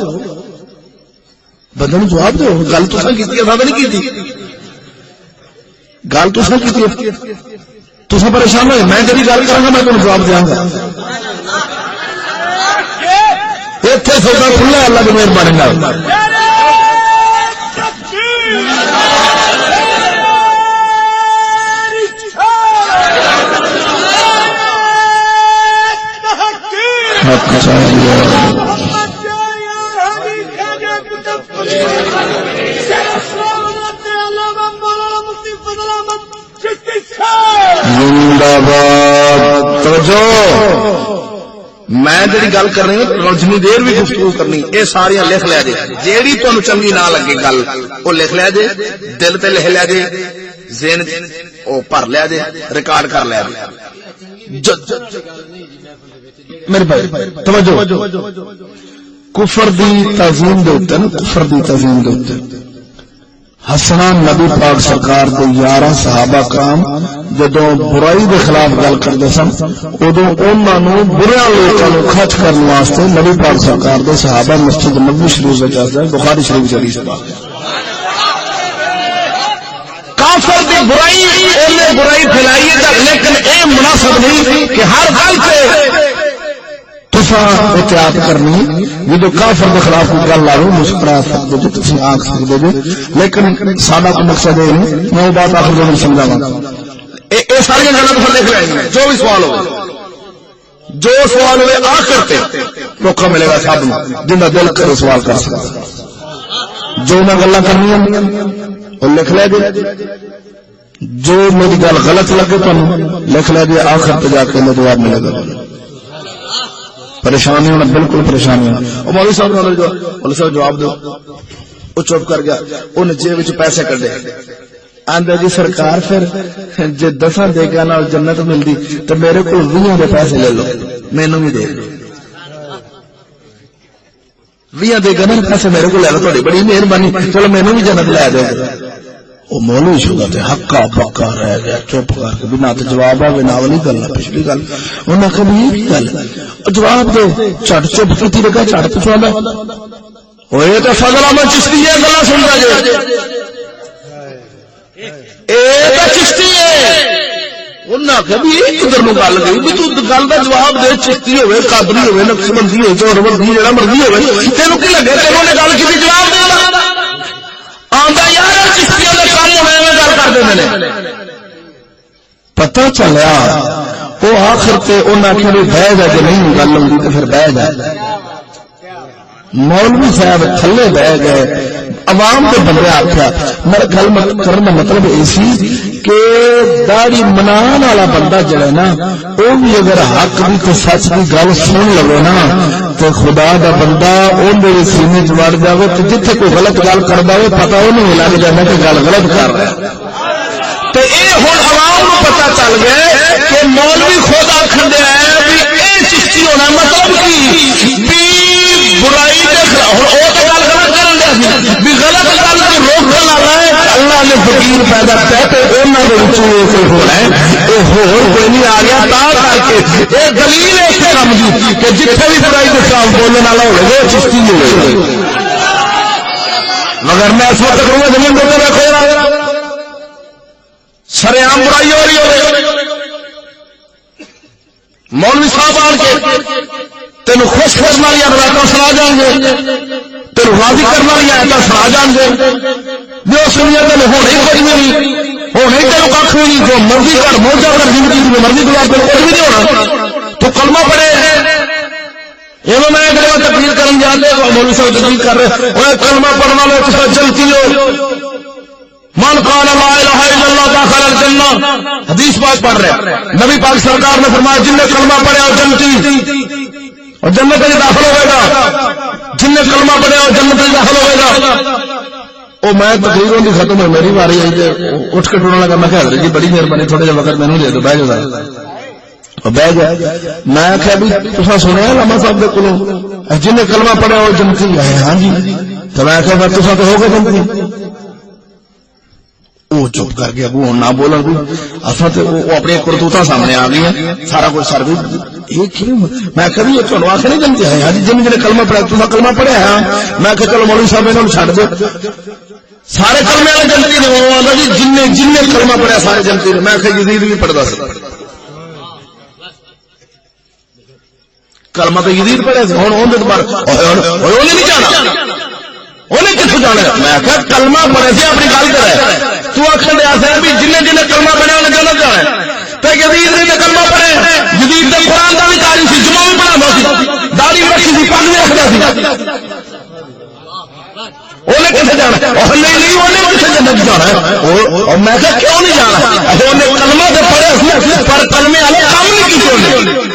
بندے نو جواب دیو گل تساں کیتی اساں نہیں کیتی گل تساں کیتی تساں پریشان ہوئے میں جڑی گل کراں گا میں تانوں جواب دیاں گا ایتھے سودا کھلا اللہ دی مہربانی نال میں جی گل کر رہی ہوں جنی دیر بھی گفتگو کرنی یہ ساری لکھ لیا جی جیڑی تمہیں چنگی نہ لگے گل وہ لکھ لیا جی دل تے لکھ لیا جی ذہن وہ بھر لیا جی ریکارڈ کر لیا جی میرے بھائی توجہ کفر دی تعظیم دے اوتے نا کفر دی تعظیم دے اوتے ہسنا نبی پاک سرکار دے 11 صحابہ کرام جدوں برائی دے خلاف گل کردے سن اودوں انہاں نو برے لوکاں نو کھچ کرن واسطے نبی پاک سرکار دے صحابہ مسجد نبوی شریف وچ آتے ہیں بخاری شریف شریف کافر دی برائی اونے برائی پھیلائی ہے لیکن اے مناسب نہیں کہ ہر گل تے احتیاط کرنی جدو کافر کے خلاف کوئی گل آئے مسکرا سکتے جی تھی آنکھ سکتے جی لیکن سارا کوئی مقصد ہے نہیں میں وہ بات آخر جو سمجھا گا یہ ساری گلوں کو لکھ رہے ہیں جو بھی سوال ہوئے آخر پہ موقع ملے گا سب جن کا دل کرے سوال کر سکتا جو میں گلا کرنی وہ لکھ لے جی جو میری گل غلط لگے تم لکھ لے جی آخر پہ جا کے جواب ملے گا پریشانی ہونا بالکل پریشانی ہونا مولوی صاحب جواب دو وہ چپ کر گیا انہیں جیب وچ پیسے کڈے آندا جی سرکار پھر جے 10 دیگاں نال جنت ملدی تے میرے کول 20 دے پیسے لے لو مینوں بھی دے 20 دیگاں نال پیسے میرے کول لے لو تہاڈی بڑی مہربانی چلو مینوں بھی جنت لے جاؤ او مولوی شوگا تے حقا پکا رہ گیا چپ کر کے بنا تے جواب آوے نہ والی گل پچھلی گل انہاں کبھی یہ گل جواب دے چٹ چپ کیتی لگا چٹ پچھوالا اوے تے فضل احمد چشتی ہے گلا سندا جے اے تے چشتی ہے انہاں کبھی ادھر نو گل گئی بھی تو گل دا جواب دے چشتی ہوے قادری ہوے نقشبندی ہوے چوربندی جڑا مرضی ہوے تینوں کی لگے تینوں نے گل کیتی جواب دے آندا یار چشتیاں دے کام ہوے میں گل کر دیندے نے پتہ چلیا او آخر تے انہاں کہ بہ جا کہ نہیں گل ہوندی تے پھر بہ جا مولوی صاحب تھلے بہ گئے عوام کے بندے آخیا میرا گل کرنے کا مطلب یہ سی کہ داڑھی منان والا بندہ جڑا نا وہ بھی اگر حق بھی تو سچ کی گل سن لو نا تو خدا دا بندہ اندر سینے چ وڑ جائے تو جتنے کوئی غلط گل کرتا ہو پتا انہوں لگ جانا کہ گل غلط کر رہا ہے تو یہ ہوں عوام کو پتا چل گیا کہ مولوی خود آخر دیا ہے بھی یہ چشتی ہونا مطلب کی برائی بھی غلط گل کو روکنے والا ہے اللہ نے فقیر پیدا کیا تو انہوں نے ہونا ہے یہ کوئی نہیں آ گیا تا کر کے یہ دلیل ہے اس کام کی کہ جتنے بھی برائی کے خلاف بولنے والا ہوگا وہ چشتی ہوگی مگر میں اس وقت کروں گا زمین کو رکھو سر عام برائی ہو رہی ہو مولوی صاحب آن کے تینوں خوش کرنے والی روایتیں سنا جان گے تینوں راضی کرنے والی آیتیں سنا جان گے جو سنیا تینوں ہونے ہی کچھ نہیں ہونے ہی تینوں کھ نہیں جو مرضی کر موجہ کر زندگی میں مرضی گزار تینوں کچھ بھی نہیں ہونا تو کلمہ پڑھے یہ میں ایک جگہ تقریر کرنے جاتے مولوی صاحب تقریر کر رہے وہ کلمہ پڑھنا لو کس چلتی ہو من قال لا الہ الا اللہ داخل الجنہ حدیث پاک پڑھ رہے نبی پاک سرکار نے فرمایا جن نے کلمہ پڑھا وہ جنتی اور جنت میں داخل ہوئے گا جن نے کلمہ پڑھا وہ جنت میں داخل ہوئے گا او میں تقریروں کی ختم ہے میری باری آئی تے اٹھ کے ٹرنا لگا میں کہ حضرت جی بڑی مہربانی تھوڑے جا وقت مینوں دے دو بیٹھ جاؤ بہ گیا میں آخیا بھی تساں سنیا علامہ صاحب دے کولوں جن نے کلمہ پڑھا وہ جنتی ہے ہاں جی تو میں آخیا پھر تساں تو ہو گئے جنتی وہ چپ کر گیا وہ نہ بولن اصل تو وہ اپنے کرتوتا سامنے آ گئی ہیں سارا کچھ سر بھی میں کبھی تمہیں آخر نہیں جنتی ہے جن جن کلمہ پڑھا تو کلمہ پڑھا ہے میں کہ چلو مولوی صاحب انہوں چھڈ دو سارے کلمے والے جنتی نے جی جن نے کلمہ پڑھا سارے جنتی نے میں کہ یزید بھی پڑھتا سا کلمہ تو یزید پڑھا ہوں نہیں جانا انہیں کتوں جانا میں کہ کلمہ پڑھے سے اپنی گل کرے تو آخر دیا سر بھی جن جن کلمہ پڑھا انہیں جنت جانا ہے تو یزید نے کلمہ پڑھے یزید نے قرآن کا بھی قاری سی جمعہ بھی پڑھا سی داڑھی رکھی سی پگ بھی رکھتا سی انہیں کتنے جانا نہیں انہیں کتنے جنت جانا ہے اور میں کہ کیوں نہیں جانا انہیں کلمہ تو پڑھے پر کلمے والے کام نہیں کیتے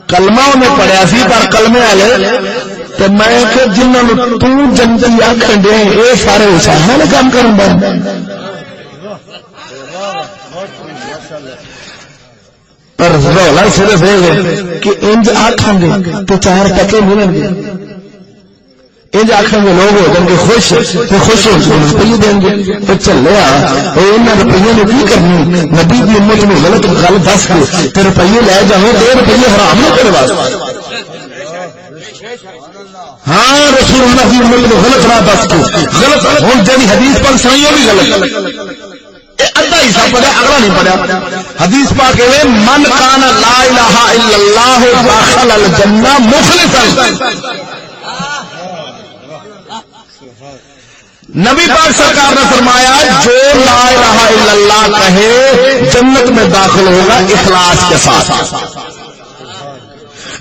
کلمہ انہیں پڑھیا سی پر کلمے والے تو میں کہ جنہوں تو جنتی آخر دے یہ سارے حسین کام کرن بند پر رولا صرف یہ کہ انج آخیں گے تو 4 ٹکے ملیں گے انج آخیں گے لوگ ہو جائیں گے خوش تو خوش ہو جائیں روپیے دیں گے تو چلے انہیں روپیے نے کی کرنی نبی کی امت میں غلط گل دس کے تو روپیے لے جاؤ 2 روپیے حرام نہیں کرے واسطے ہاں رسول اللہ کی امت میں غلط راہ دس کے غلط ہوں جی حدیث پر سائیوں بھی غلط ادھا حصہ پڑھا اگلا نہیں پڑھا حدیث پاک ہے من کان لا الہ الا اللہ داخل الجنہ مخلصا نبی پاک سرکار نے فرمایا جو لا الہ الا اللہ کہے جنت میں داخل ہوگا اخلاص کے ساتھ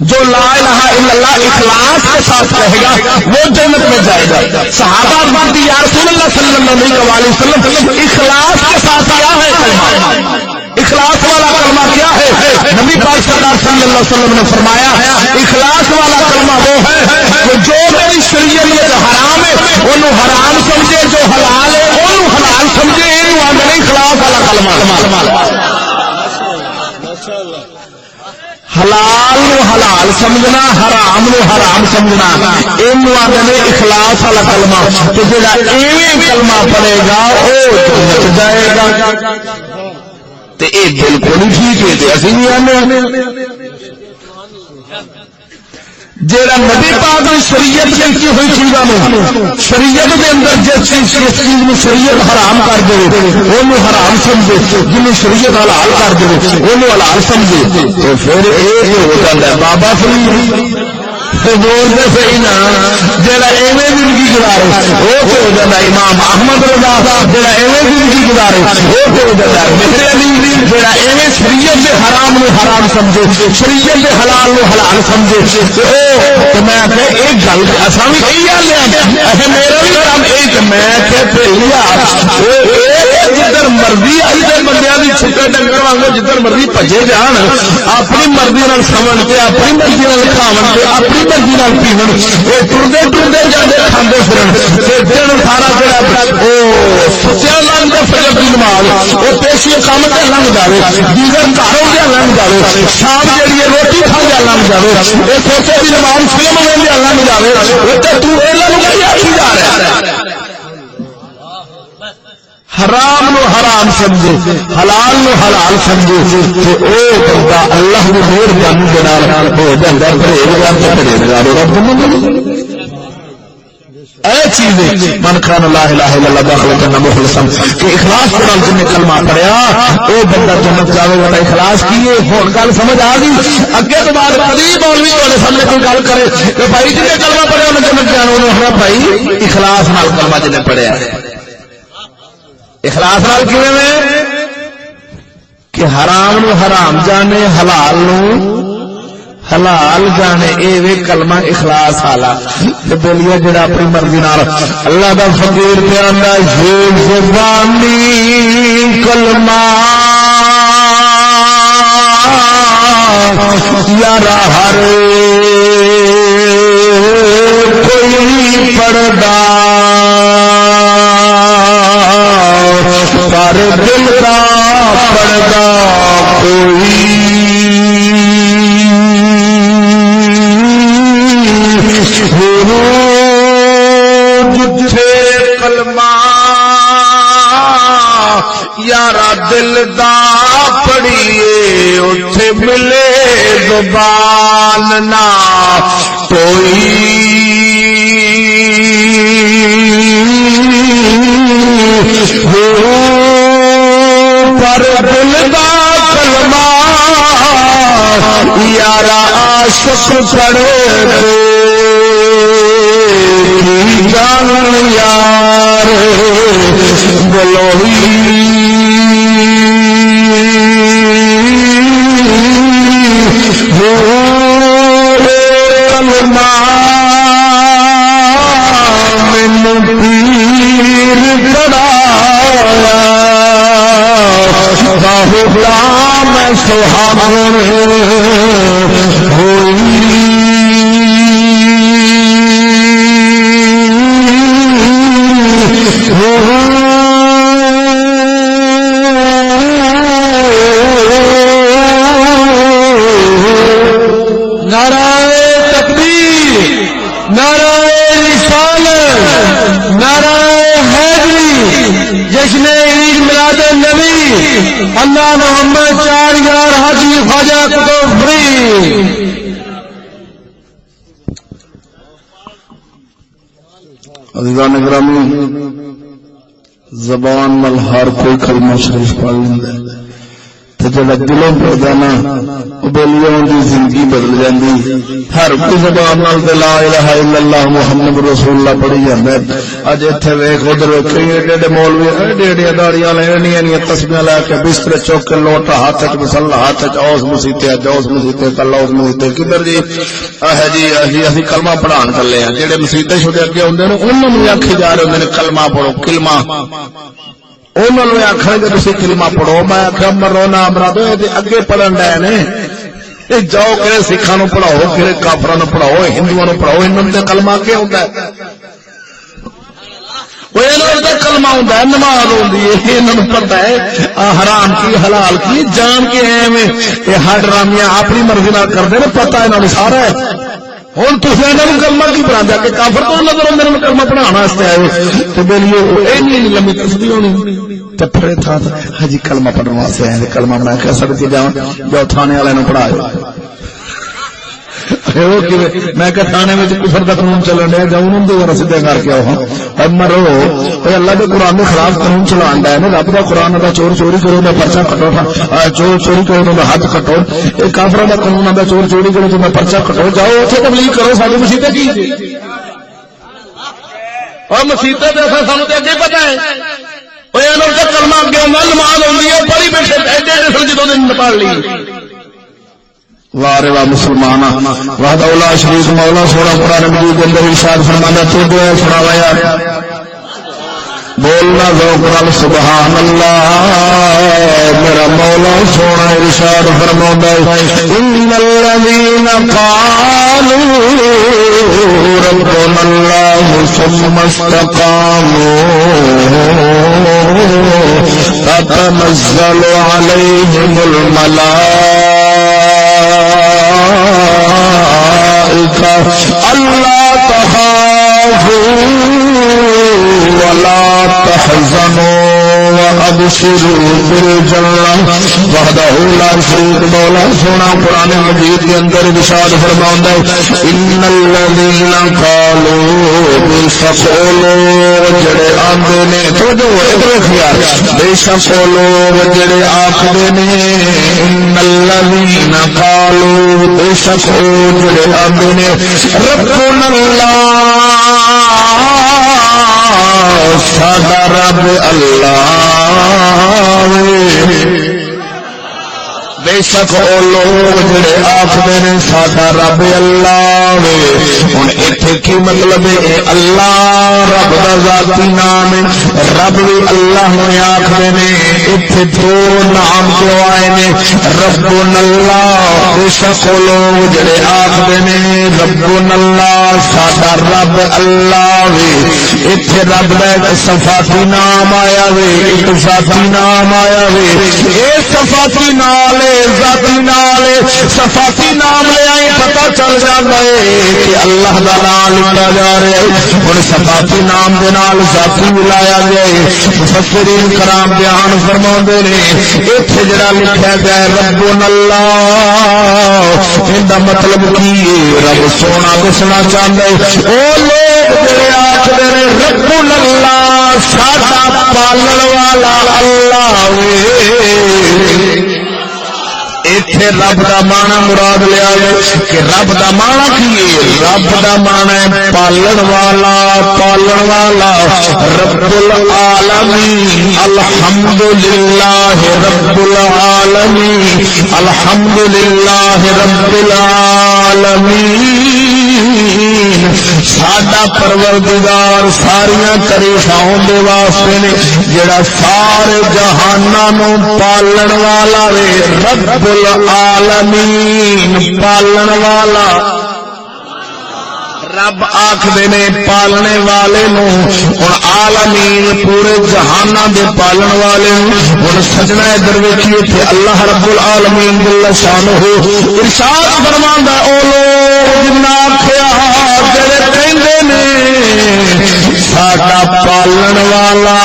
جو لا الہ الا اللہ اخلاص کے ساتھ رہے گا وہ جنت میں جائے گا صحابہ فرماتے ہیں یا رسول اللہ صلی اللہ علیہ وسلم اخلاص کے ساتھ کیا ہے کلمہ اخلاص والا کلمہ کیا ہے نبی پاک سرکار صلی اللہ علیہ وسلم نے فرمایا اخلاص والا کلمہ وہ ہے کہ جو میری شریعت میں حرام ہے انہوں حرام سمجھے، جو حلال ہے انہوں حلال سمجھے، یہ آدھے نہیں خلاف والا کلمہ۔ حلال نو حلال سمجھنا، حرام نو حرام سمجھنا، اینو آدھے نے اخلاص والا کلمہ۔ کہ جڑا ایویں کلمہ پڑھے گا وہ جنت جائے گا، تے اے بالکل ہی ٹھیک ہے، تے اسی نہیں آنے جیڑا نبی پاک نے شریعت کی ہوئی چیزاں شریعت کے اندر جس چیز میں شریعت حرام کر دے انہوں حرام سمجھے، جنہیں شریعت حلال کر دے انہوں حلال سمجھے، تو پھر ایک ہو جاتا ہے بابا فرید بول دے صحیح نا، جڑا ایویں زندگی گزارے وہ تو ہو جاتا ہے امام احمد رضا، جڑا ایویں زندگی گزارے وہ تو ہو جاتا ہے میرے علی، جڑا ایویں شریعت کے حرام نو حرام سمجھے، شریعت کے حلال نو حلال سمجھے، تو میں کہ ایک گل اساں بھی کہی جانے ہیں، میرا بھی کام ایک میں کہ پہلیا جدھر مرضی آئی تے بندیاں دی چھٹے ڈنگر وانگو جدھر مرضی بھجے جان، اپنی مرضی نال سمن کے، اپنی مرضی نال کھاون کے، اپنی مرضی نال پیون، اے ٹردے ٹردے جاندے کھاندے پھرن، تے دن سارا جڑا او ستیا لنگ دے فجر دی نماز او پیشی کام تے لنگ جاوے، دیگر کاروں دے لنگ جاوے، شام جڑی روٹی کھاندے لنگ جاوے، اے سوچے دی نماز فلم ویندے لنگ جاوے، تے تو اے لنگ آکھی جا رہا ہے۔ حرام نو حرام سمجھے، حلال نو حلال سمجھے، تو او بندہ اللہ دی مہربانی دے نال ہو جاندا پرہیزگار تے پرہیزگار رب اے چیز من کان لا الہ الا اللہ داخل جنہ مخلصا کہ اخلاص کے نال جن نے کلمہ پڑھیا او بندہ جنت جاوے گا۔ اخلاص کی ہے ہن گل سمجھ آ گئی؟ اگے تو بعد کبھی مولوی والے سامنے کوئی گل کرے کہ بھائی جن نے کلمہ پڑھیا انہوں جنت جانا، انہوں نے بھائی اخلاص نال کلمہ جن نے پڑھیا اخلاص نال کیویں میں کہ حرام نو حرام جانے، حلال نو حلال جانے، اے وے کلمہ اخلاص والا۔ تے بولیا جڑا اپنی مرضی نال اللہ دا فقیر تے آندا یہ زبانی کلمہ یارا ہر کوئی پڑھدا پر دل دا پڑھدا کوئی جتھے کلمہ یارا دل دا پڑھیے اتھے ملے زبان نہ کوئی، پر دل دا کلمہ یارا عاشق پڑھے جان یار بلوئی کلمہ من پیر کڑایا غلام سہاگن ہوئی اللہ محمد 4000 حاجی خواجہ قطب فرید۔ عزیزان گرامی، زبان نال ہر کوئی کلمہ شریف پڑھ لیندا ہے تے جڑا دلوں پہ جانا او بولیاں دی زندگی بدل جاندی۔ ہر کوئی زبان نال لا الہ الا اللہ محمد رسول اللہ پڑھی جاندا ہے۔ اج ایتھے ویکھ ادھر کئی ایڈے مولوی ایڈیاں داڑیاں لینیاں تسبیحاں لا کے بستر چوک کے لوٹا ہاتھ وچ مسلح ہاتھ وچ اوس مسیتے جوس مسیتے کلوس مسیتے کدھر جی جی اسی کلمہ پڑھان چلے ہیں۔ جڑے مسیتے چھوٹے اگے ہوندے نے انہاں نوں آکھے جا رہے ہوندے نے کلمہ پڑھو کلمہ، انہوں نے آخر کہ تھی کلمہ پڑھو۔ میں آخیا مرونا امرادو یہ اگے پڑھن ڈے نے، جاؤ کہ سکھاں نو پڑھاؤ، کہ کافراں نو پڑھاؤ، ہندوؤں نو پڑھاؤ، انہوں نے کلمہ کیا ہوتا ہے؟ کلمہ ہوتا ہے، نماز ہوتی ہے، انہوں پتا ہے حرام کی حلال کی جان کے ایویں یہ ہر ڈرامیاں اپنی مرضی نہ کرتے ہیں، پتا انہوں سارا ہے۔ ہوں تصے انہوں کلمہ کی پڑھا دیا کہ کافر تو نظر آتے ہیں کلمہ پڑھانا آئے تو بولیے این لمبی تصویر ہونی تو پھر تھا ہاں جی کلمہ پڑھنے واسطے آئے کلمہ بنا کے سب کے جاؤ جو تھانے والے پڑھاؤ میں کہ تھانے میں کفر کا قانون چلن ڈیا جاؤں تو سیدھے کر کے آؤ مرو اللہ کے قرآن میں خلاف قانون چلا ہے نا رب کا قرآن کا چور چوری کرو میں پرچا کٹو چور چوری کرو تو ہاتھ کٹو یہ کافر کا قانون آتا چور چوری کرو تو میں پرچا کٹو جاؤ اتنے تبلیغ کرو ساری مسیطیں کی اور مسیطیں سانو تو اگے پتا ہے کلمہ اگے نماز آتی ہے پڑھی بیٹھے ایڈے جدوں دن پڑھ لی وارے وا مسلمان وحدہ لا شریک مولا سونا قرآن مجید کے اندر ارشاد فرماتا تو جو ہے سناوا یار بولنا ذوق نال سبحان اللہ میرا مولا سونا ارشاد فرماتا ہے ان الذين قالوا ربنا الله ثم استقاموا تتنزل عليهم الملائكة اللہ تخافوا ولا تحزنوا وابشروا بالجنة وحدہ لا شریک مولا سونا قرآن مجید کے اندر ارشاد فرماتا ہے ان الذین قالوا بے شک لوگ جڑے آندے نے تو جو ادھر خیال بے شک لوگ جڑے آکھدے نے ان الذین قالوا بے شک جڑے آندے نے ربنا اللہ ساڈا رب اللہ بے شک او لوگ جڑے آخر نے ساڈا رب اللہ وے ہن ایتھے کی مطلب ہے اللہ رب دا ذاتی نام ہے رب بھی اللہ نے آخر نے ایتھے دو نام کیوں آئے نے رب اللہ بے شک او لوگ جڑے آخر نے رب اللہ ساڈا رب اللہ وے ایتھے رب دا ایک صفاتی نام آیا وے ایک ذاتی نام آیا وے اے صفاتی نام ذاتی نال صفاتی نام لے آئی پتہ چل جاتا ہے کہ اللہ دا نام لکھا جا رہا ہے اور صفاتی نام دے نال ذاتی ملایا گیا ہے مفسرین کرام بیان فرماندے نے ایتھے جڑا لکھا گیا ہے رب اللہ ان دا مطلب کی ہے رب سونا دسنا چاہتا ہے او لوگ جڑے آکھدے نے رب اللہ ساڈا پالن والا اللہ وے ایتھے رب دا مانا مراد لیا ہے کہ رب دا مانا کی رب دا مانا ہے پالن والا رب العالمین الحمدللہ رب العالمین الحمدللہ رب العالمین ساڈا پروردگار ساریاں تعریفاں دے واسطے نے جڑا سارے جہاناں نو پالن والا وے رب العالمین پالن والا رب آکھدے نے پالنے والے نو ہن عالمین پورے جہاناں دے پالن والے ہن سجنا ادھر ویکھیے تے اللہ رب العالمین جل شانہ ارشاد فرماندا او لوگ جنہ آکھیا جڑے کہندے نے ساڈا پالن والا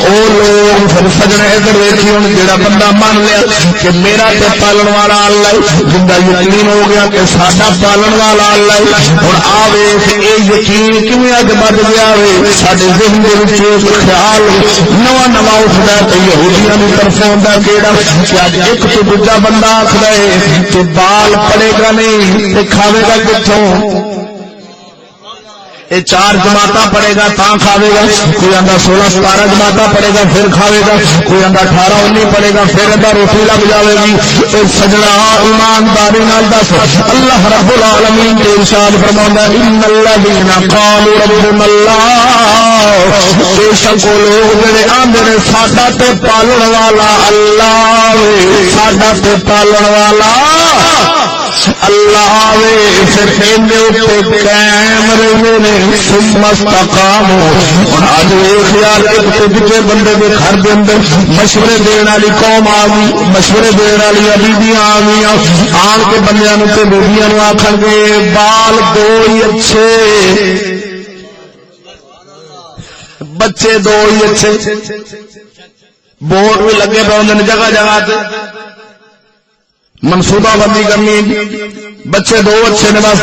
او لوگ پھر سجنے ادھر ویکھی ہوں جڑا بندہ مان لیا کہ میرا تے پالن والا اللہ جندا یقین ہو گیا کہ ساڈا پالن والا اللہ ہن آوے اے یقین کیویں اج بد گیا وے ساڈے ذہن دے وچ خیال نواں اٹھدا تے یہودیاں دی طرف ہوندا کیڑا کہ اج ایک تو دوجا بندہ آکھدا ہے کہ بال پڑے گا نہیں تے کھاوے گا کتھوں یہ 4 جماعتاں پڑھے گا تاں کھاوے گا کوئی آندا 16-17 جماعتاں پڑھے گا پھر کھاوے گا کوئی آندا 18-19 پڑھے گا پھر ادا روٹی لگ جاوے گی اے سجنا ایمانداری نال دس اللہ رب العالمین دے ارشاد فرماوندا ان الذين قالوا ربنا اللہ بے شک لوگ جڑے آندے نے ساڈا تے پالن والا اللہ ساڈا تے پالن والا اللہ وے پھر اینے اوپر قائم رہے نے ثم استقاموا اور اج خیال ایک دوجے بندے دے گھر دے اندر مشورے دین والی قوم آ گئی مشورے دین والی بیبیاں آ گئی آن کے بندیاں نوں تے بیبیاں نوں آکھن گے بال دو ہی اچھے بچے دو ہی اچھے بورڈ بھی لگے پے ہوندے جگہ جگہ تے منصوبہ بندی کرنی بچے دو اچھے نے بس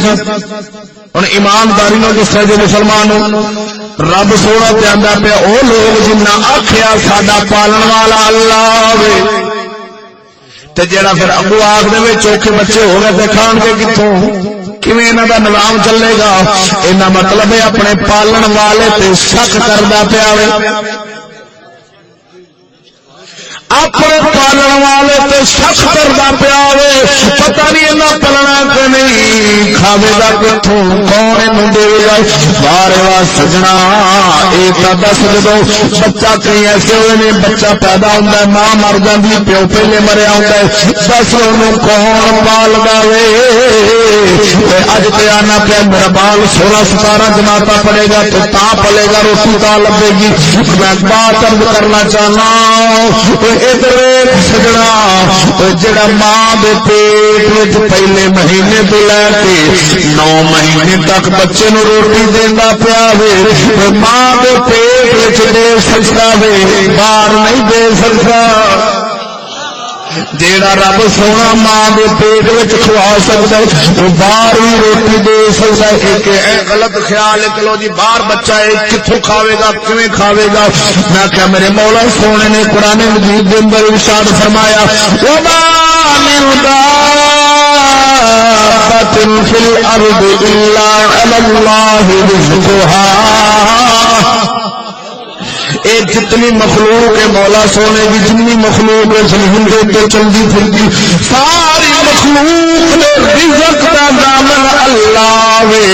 ہن ایمانداری نال جس طرح مسلمان رب سونا تے آندا پیا او لوگ جنہ آکھیا ساڈا پالن والا اللہ وے تے جڑا پھر اگو آکھ دے چوکھے بچے ہو گئے تے کھان کے کتھوں کیویں انہاں دا نظام چلے گا انہاں مطلب ہے اپنے پالن والے تے شک کردا پیا وے اپنے پالن والے تے شک کردا پیا وے پتہ نہیں انہاں پلنا کہ نہیں کھاوے گا کتھوں کون انہوں دے گا بارے وا سجنا اے تا دس جدوں بچہ کئی ایسے ہوئے نے بچہ پیدا ہوندا ہے ماں مر جاندی پیو پہلے مریا ہوندا ہے دس انہوں کون پالدا وے اج تے آنا پیا میرا بال 16-17 جماعتاں پڑھے گا تو تا پلے گا روٹی تا لبے گی میں بات عرض کرنا چاہنا ادھر سجنا جڑا ماں دے پیٹ وچ پہلے مہینے تو لے کے 9 مہینے تک بچے نو روٹی دیندا پیا وے ماں دے پیٹ وچ دے سکدا وے باہر نہیں دے سکدا جیڑا رب سونا ماں دے پیٹ وچ کھوا سکدا ہے وہ باہر بھی روٹی دے سکدا ہے ایک غلط خیال ہے کہ لو جی باہر بچہ ہے کتھوں کھاوے گا کیویں کھاوے گا میں کہ میرے مولا سونے نے قرآن مجید دے اندر ارشاد فرمایا وما من دابۃ فی الارض الا علی اللہ رزقها اے جتنی مخلوق ہے مولا سونے کی جتنی مخلوق ہے زمین کے اوپر چلتی پھرتی ساری مخلوق نے رزق کا ضامن اللہ وے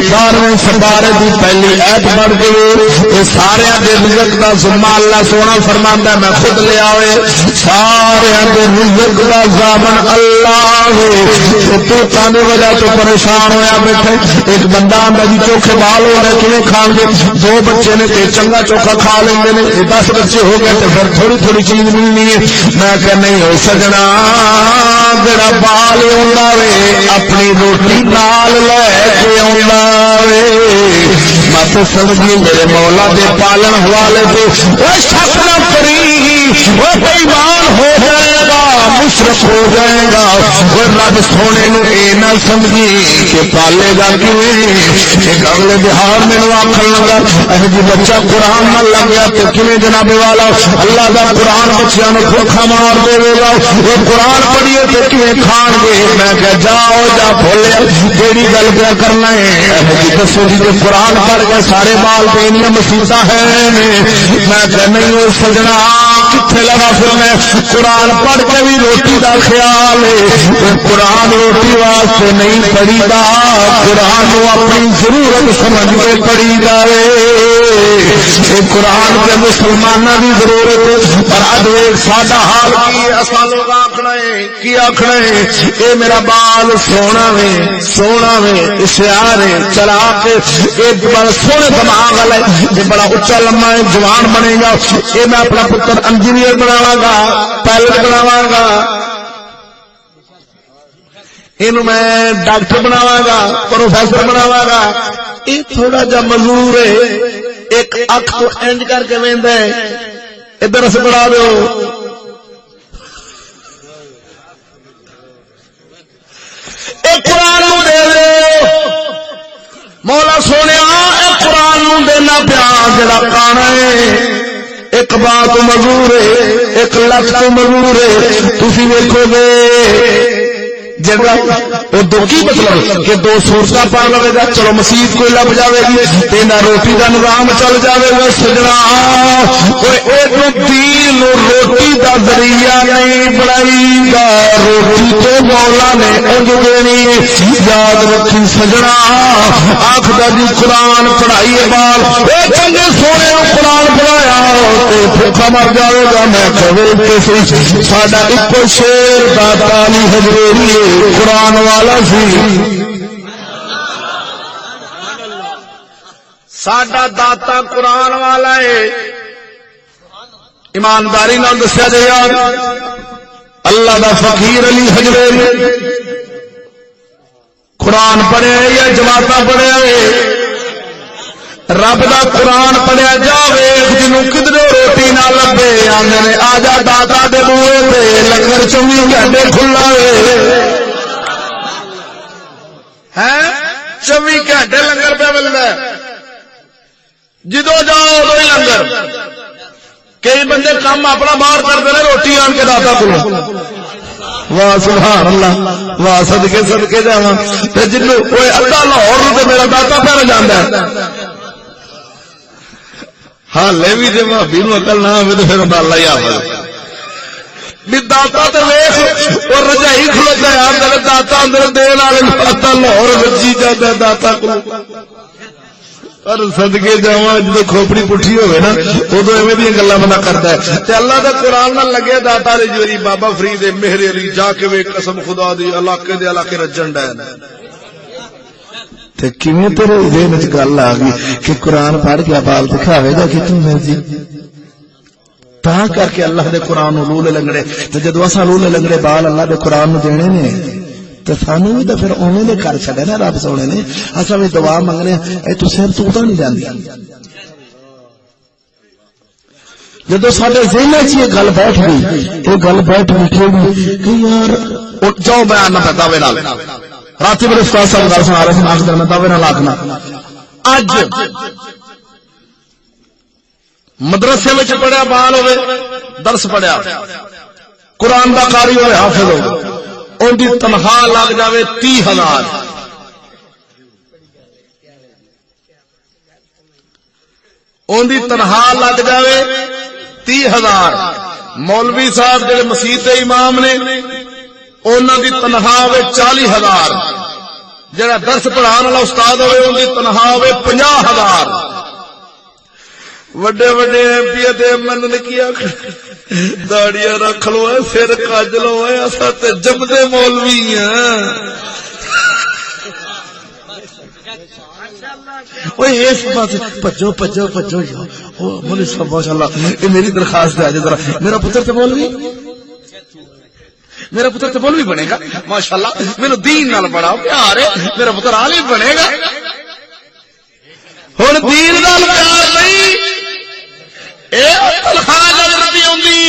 12ویں سپارے دی پہلی ایت پڑھ کے اے سارے دے رزق دا ذمہ اللہ سونا فرماندا ہے میں خود لے آوے سارے دے رزق دا ضامن اللہ وے تو تانے وجہ تو پریشان ہویا بیٹھے ایک بندہ آندا جی چوکھے بال ہو رہے کیویں کھان گے 2 بچے نے تے چنگا چوکھا کھا لیں 10 بچے ہو گئے تو پھر تھوڑی تھوڑی چیز ملنی ہے میں کہ نہیں ہو سجنا جڑا بال آندا وے اپنی روٹی نال لے کے آندا وے مت سمجھی میرے مولا دے پالن حوالے سے او شک نہ کری او بے ایمان ہو جائے گا مشرک ہو جائے گا اور رب سونے نو اے نہ سمجھی کہ پالے گا کیویں ایک اگلے بہار میں آکھن لگا اے جی بچہ قرآن نہ لگ گیا تو کیویں جناب والا اللہ دا قرآن بچیاں نو کھوکھا مار دے گا وہ قرآن پڑھیے تو کیویں کھان گے میں کہ جاؤ جا بھولیا جیڑی گل پہ کرنا ہے جی دسو جی قرآن پڑھ کے سارے بال پہ انیاں مصیبتاں ہیں میں کہ نہیں ہو سجنا کتنے لگا پھر میں قرآن پڑھ کے بھی روٹی دا خیال ہے قرآن روٹی واسطے نہیں پڑھی دا قرآن کو اپنی ضرورت سمجھ کے پڑھی جائے قرآن کے مسلمانوں کی ضرورت ہے پر اج ایک سادہ حال کی اساں لوگ آکھنا ہے کی آکھنا ہے اے میرا بال سونا وے اشعار ہے چلا کے اے بڑا سونے دماغ والا ہے یہ بڑا اونچا لمبا ہے جوان بنے گا اے میں اپنا پتر انجینئر بناواں گا پائلٹ بناواں گا اینو میں ڈاکٹر بناواں گا پروفیسر بناواں گا یہ تھوڑا جا مزور ہے ایک اکھ تو انج کر کے ویندا ہے ادھر سے بڑھا دو اے قرآن نو دے دو مولا سونے اے قرآن نو دینا پیا جڑا کانا ہے ایک بات مزور ہے ایک لفظ مزور ہے تسی ویکھو گے جگہ وہ دو کی مطلب کہ 2 سورتاں پڑھ لوے گا چلو مسیت کوئی لب جاوے گی تینا روٹی دا نظام چل جاوے گا سجنا کوئی ایک دین روٹی دا ذریعہ نہیں بنائی گا روٹی تو مولا نے انج دینی یاد رکھی سجنا آکھ دا جی قرآن پڑھائیے بال اے چنگے سونے قرآن پڑھایا بھوکا مر جائے گا میں کبھی ساڈا ایک شیر داتا علی حجویری قرآن والا سی ساڈا داتا قرآن والا ہے ایمانداری نال دسیا جائے یار اللہ دا فقیر علی حجویری قرآن پڑھیا یا جماعتاں پڑھیا ہے رب دا قرآن پڑھیا جاوے جنوں کدرے روٹی نہ لبے آندے نے آجا داتا دے بوئے تے لنگر 24 گھنٹے کھلا ہے 24 گھنٹے لنگر پہ ملدا ہے جدو جاؤ ادو ہی لنگر کئی بندے کام اپنا باہر کرتے ہیں روٹی آن کے داتا کو واہ سبحان اللہ واہ صدقے صدقے جاواں تے جنوں کوئی اللہ لاہور تے میرا داتا پہ جاندا ہے حالے بھی جی بھابی نو عقل نہ ہوئے تو پھر اللہ ہی آفت بھی داتا تے ویکھ اور رجائی کھلوتا ہے اندر داتا اندر دین والے داتا لاہور وجی جاتا داتا کو پر صدقے جاواں جدوں کھوپڑی پٹھی ہوئے نا ادو ایویں دی گلاں بندہ کردا ہے تے اللہ دا قرآن نال لگے داتا علی جویری بابا فرید مہر علی جا کے وے قسم خدا دی علاقے دے علاقے رجن ڈے تے کیویں تیرے ذہن وچ گل آ گئی کہ قرآن پڑھ کے بال دکھاوے گا کتوں مرضی تا کر کے اللہ دے قرآن نو لولے لنگڑے تے جدوں اساں لولے لنگڑے بال اللہ دے قرآن نو دینے نے تے سانو بھی تے پھر اوویں دے کر چھڈے نا رب سونے نے اساں وی دعا منگنے اے تو سر تو نہیں جاندی جدوں ساڈے ذہن وچ یہ گل بیٹھ گئی یہ گل بیٹھ گئی کہ یار اٹھ جاؤ بیان نہ پتا وے نال رات میرے استاد صاحب گل سنا رہے تھے آج دن میں دعوے نہ لاکنا اج مدرسے میں پڑھیا بال ہوئے درس پڑھیا قرآن دا قاری ہوئے حافظ ہو ان کی تنخواہ لگ جاوے 30,000 ان کی تنخواہ لگ جاوے 30,000 مولوی صاحب جڑے مسجد امام نے انہوں کی تنخواہ ہوئے 40,000 جڑا درس پڑھان والا استاد ہوئے ان کی تنخواہ ہوئے 50,000 وڈے وڈے ایم پی تے ایم نے کیا داڑیاں رکھ لو سر کج لو اساں تے جمدے مولوی ہیں اوئے اس پاس پجو پجو پجو او مولوی صاحب ماشاءاللہ یہ میری درخواست ہے ذرا میرا پتر تے مولوی میرا پتر تو مولوی بنے گا ماشاءاللہ میرے دین نال بڑا پیار ہے میرا پتر عالم بنے گا ہن دین نال پیار نہیں اے تنخواہ نظر نہیں ہوندی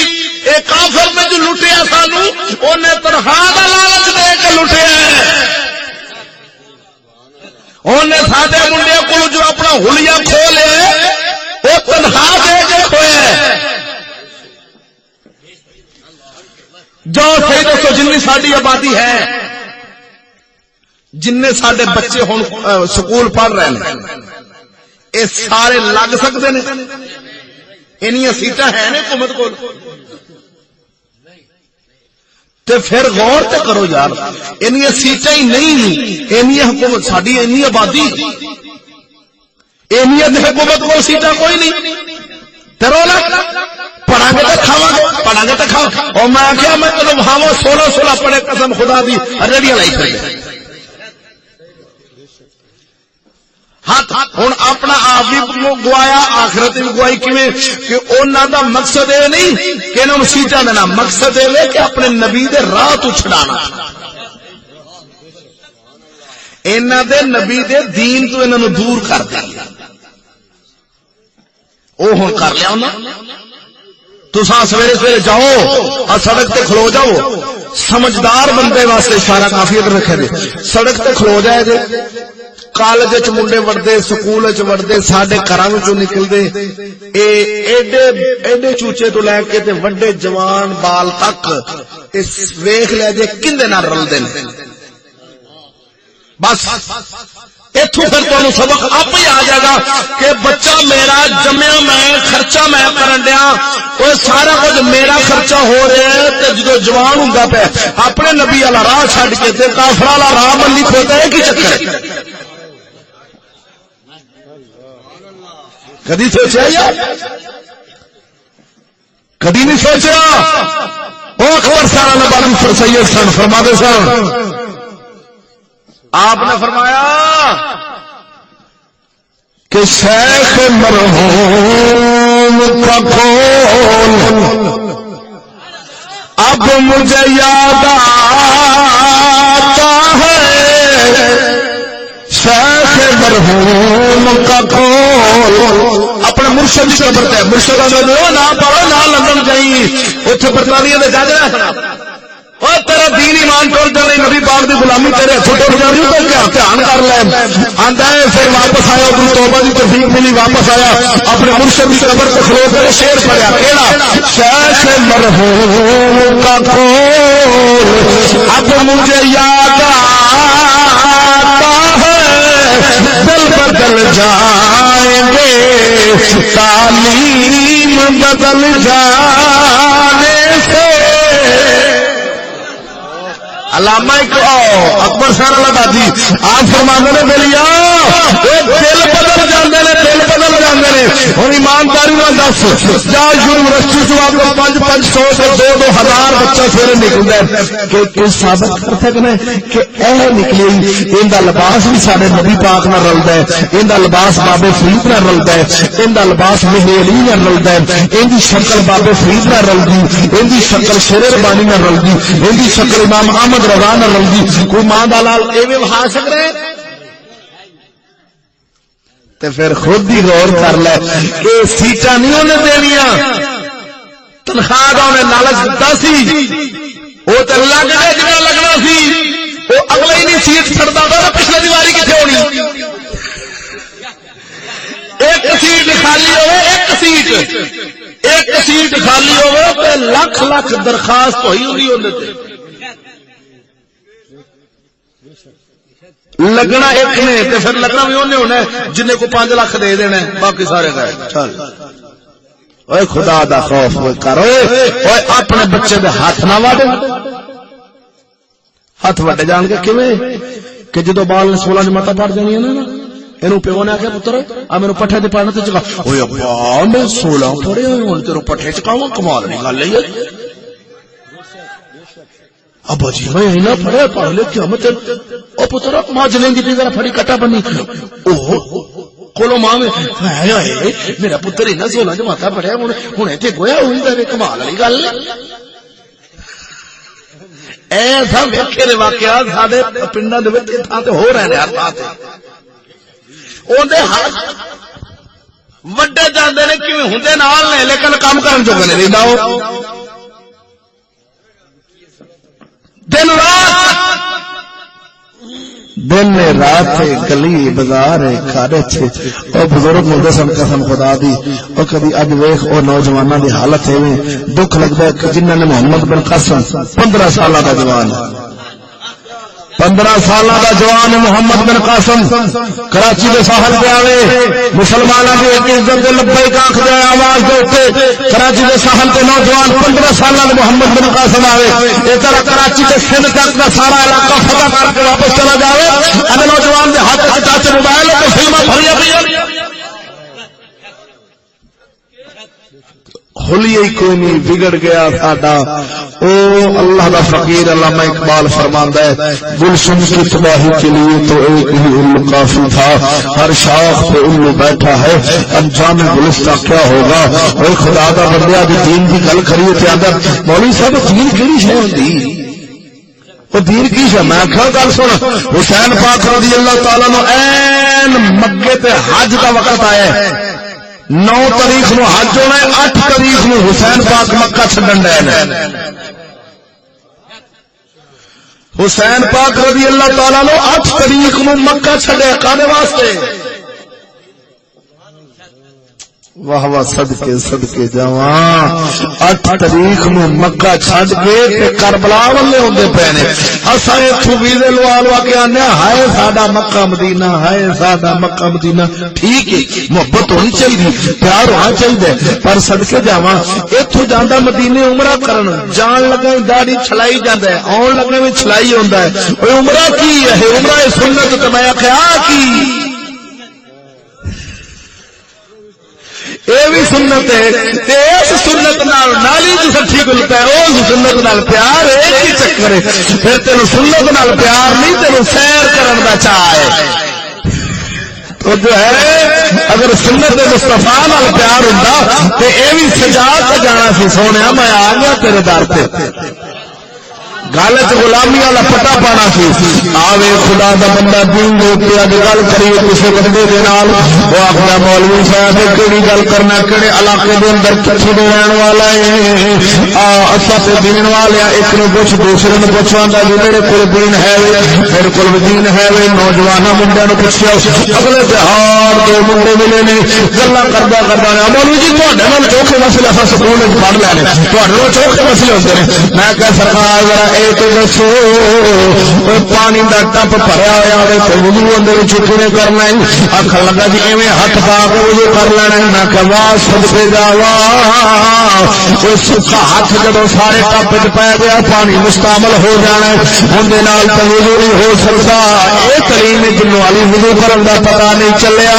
اے کافر نے جو لٹیا سانو اونے تنخواہ دا لالچ دے کے لٹیا اونے ساڈے منڈے کول جو اپنا حلیہ کھولے او تنخواہ دے کے کھویا جو صحیح دوستو جن ساری آبادی ہے جن سارے بچے ہوں سکول پڑھ رہے ہیں یہ سارے لگ سکتے ہیں انہی سیٹاں ہیں نا حکومت کو تے پھر غور تے کرو یار انہی سیٹاں ہی نہیں انہی حکومت ساری اینی آبادی اینی حکومت کو سیٹاں کوئی نہیں ترولا پڑھا گے تو کھاوا گے پڑھا گے تو کھاوا اور میں کیا میں تمہیں بھاوا 16 پڑھے قسم خدا دی ریڈیاں لائی کھڑے ہاتھ ہوں اپنا آپ بھی گوایا آخرت بھی گوائی کیویں کہ انہوں دا مقصد یہ نہیں کہ انہوں سیٹاں دینا مقصد یہ کہ اپنے نبی دے راہ تو چھڑانا انہوں دے نبی دے دین تو انہوں دور کر دیا وہ ہوں کر لیا انہوں تساں سویرے سویرے جاؤ اور سڑک تے کھلو جاؤ سمجھدار بندے واسطے اشارہ کافی ادھر رکھے دے سڑک تے کھلو جائے دے کالج چ منڈے وڑدے سکول چ وڑدے ساڈے گھراں وچوں نکلدے اے ایڈے چوچے تو لے کے تے وڈے جوان بال تک اس ویکھ لے جے کندے نال رلدے نے بس اتو پھر تمہیں سبق آپ ہی آ جائے گا کہ بچہ میرا جمیا میں خرچہ میں کرن دیا وہ سارا کچھ میرا خرچہ ہو رہا ہے تو جدو جوان ہوں پہ اپنے نبی والا راہ چھڈ کے تے کافر والا راہ بندی کھوتا ہے کی چکر کدی سوچا یار کبھی نہیں سوچا وہ اکبر سارا نبی سید سن فرماتے سن آپ نے فرمایا کہ شیخ مرحوم کا قول اب مجھے یاد آتا ہے، شیخ مرحوم کا قول اپنے مرشد کی قبر تے مرشد نہ پڑھو نہ لندن جائی اتنے برطانیہ دے جج رہنا اور تیرا دین ایمان ٹوٹ جانے نبی پاک دی غلامی تیرے ہاتھوں ٹوٹ جانی تو کیا دھیان کر لے آندا ہے پھر واپس آیا ادھر توبہ دی توفیق ملی واپس آیا اپنے مرشد کی قبر تے کھلو کر شعر پڑھیا کیڑا شیخ مرحوم کا قول اب مجھے یاد آتا ہے دل بدل جائیں گے تعلیم بدل جانے سے علامہ اکبر شاہ اللہ جی آپ فرماتے نے بلیا دل بدل جاندے نے دل بدل جاندے نے ہن ایمانداری نال دس جا یونیورسٹی تو آپ کو 500 سے 2,000 بچہ پھر نکلدا ہے کہ ثابت کر سکنے کہ اے نکلی ایندا لباس بھی سارے نبی پاک نال رلدا ہے ایندا لباس بابے فرید نال رلدا ہے ایندا لباس مہدی علی نال رلدا ہے ایندی شکل بابے فرید نال رلدی ایندی شکل شیر ربانی نال رلدی ایندی شکل امام احمد رضا نال رلدی کوئی ماں دا لال ایویں وہا سکدا ہے تے پھر خود ہی غور کر لے کہ سیٹاں نہیں انہیں دینیاں تنخواہ دا انہیں لالچ دتا سی وہ تے لگ گئے جنہیں لگنا سی وہ اگلے ہی نہیں سیٹ چھڑدا تھا پچھلے دیواری کتنے ہونی ایک سیٹ خالی ہوئے ایک سیٹ خالی ہوئے تے لاکھ لاکھ درخواست ہوئی ہوئی ہوندے لگنا ایک نے تے پھر لگنا بھی انہیں ہونا ہے جن کو 5 لاکھ دے دینا ہے باقی سارے گئے چل اوے خدا دا خوف کرو اوے اپنے بچے دے ہاتھ نہ وڈ ہاتھ وڈ جان کے کیویں کہ جدو بال نے 16 جماعتاں پڑھ جانی ہے نا اینو پیو نے آکھیا پتر آ میرے پٹھے تے پڑھنا تے چکا اوے ابا میں 16 پڑھے ہن تیرے پٹھے چکاواں کمال دی گل ہے ابا جی میں اینا پڑھے پڑھ لے کیا مت او پتر ماں جلیں دی ذرا پھڑی کٹا بنی او کولو ماں میں ہائے میرا پتر اینا 16 جماعتاں پڑھیا ہن تے گویا ہوئی تے کمال والی گل ایسا ویکھے دے واقعات ساڈے پنڈاں دے وچ تھاں تے ہو رہے نے ہر تھاں تے اون دے ہاتھ وڈے جاندے نے کیویں ہوندے نال نے لیکن کام کرن جو نے رہندا او دن رات گلی بازار کھاڑے اور بزرگ ہوندے سن قسم خدا دی اور کبھی اج ویکھ او نوجواناں دی حالت ایویں دکھ لگدا ہے کہ جنہاں نے محمد بن قاسم 15 سالہ دا جوان 15 سالہ دا جوان محمد بن قاسم کراچی دے ساحل تے آوے مسلماناں دی ایک عزت دے لبیک آکھ دے آواز دے اوتے کراچی دے ساحل تے نوجوان 15 سالہ دے محمد بن قاسم آوے اے طرح کراچی تے سندھ تک دا سارا علاقہ فتح کر کے واپس چلا جاوے اے نوجوان دے ہاتھ وچ ٹچ موبائل تے فلماں بھریا پئی حلیہ کوئی نہیں بگڑ گیا ساڈا او اللہ دا فقیر علامہ اقبال فرماندا ہے گلشن کی تباہی کے لیے تو ایک ہی الو کافی تھا ہر شاخ پہ الو بیٹھا ہے انجام گلستہ کیا ہوگا اے خدا دا بندہ دی دین دی گل کریے تے اندر مولوی صاحب دین کیڑی شے ہوندی او دین کی شے میں کہا گل سن حسین پاک رضی اللہ تعالی عنہ این مکے تے حج دا وقت آیا ہے 9 تاریخ نو حج ہونا ہے 8 تاریخ نو حسین پاک مکہ چھڈن ڈے حسین پاک رضی اللہ تعالیٰ نو 8 تاریخ نو مکہ چھڈے کانے واسطے واہ واہ صدقے جاواں 8 تاریخ نو مکہ چھڈ کے تے کربلا والے ہوندے پے نے اساں ایتھوں ویزے لوا لوا کے آنے ہائے ساڈا مکہ مدینہ ہائے ساڈا مکہ مدینہ ٹھیک ہے محبت ہونی چاہیے پیار ہونا چاہیے پر صدقے جاواں ایتھوں جاندا مدینے عمرہ کرن جان لگا داڑھی چھلائی جاندا ہے آن لگے وچ چھلائی ہوندا ہے اوے عمرہ کی ہے عمرہ سنت تے میں آکھیا کی یہ بھی سنت ہے، اس سنت نال ہی سچی گلتا ہے، اس سنت نال پیار ایک ہی چکر ہے، پھر تین سنت نال پیار نہیں، تین سیر کرن دا چاہ ہے تو جو ہے اگر سنت مصطفیٰ نال پیار ہوتا تو یہ بھی سجا کے جانا سی، سونے میں آ گیا تیرے در پہ، گل چ غلامی والا پٹا پانا سی، آوے خدا دا بندہ دین دے کے اج گل کریے کسی بندے دے نال، وہ آخر مولوی صاحب کہڑی گل کرنا، کہڑے علاقے دے اندر کتھوں دے رہن والا ہے، اساں تے دین والے ایک نو پوچھ دوسرے نو پوچھاندا جی میرے کول دین ہے وے، میرے کول دین ہے وے، نوجواناں منڈیاں نو پوچھیا، اگلے بہار دو منڈے ملے نے گلاں کردا کردا نے مولوی جی تہاڈے نال چوکھے مسئلے اساں سکول وچ پڑھ لے نے، تہاڈے نال چوکھے مسئلے ہوندے نے، میں کہ سرکار ذرا تو دسو پانی کا ٹپ بھریا ہوا ہے تو وضو اندر چکنے کرنا ہے، آخر لگا جی ایویں ہاتھ پا کے وضو کر لینا، میں کہ واہ صدقے جاوا، سکا ہاتھ جدو سارے ٹپ چ پی گیا پانی مستعمل ہو جانا اندر نال تو وضو نہیں ہو سکتا، یہ تعلیم جنوں والی وضو کرن دا پتا نہیں چلیا،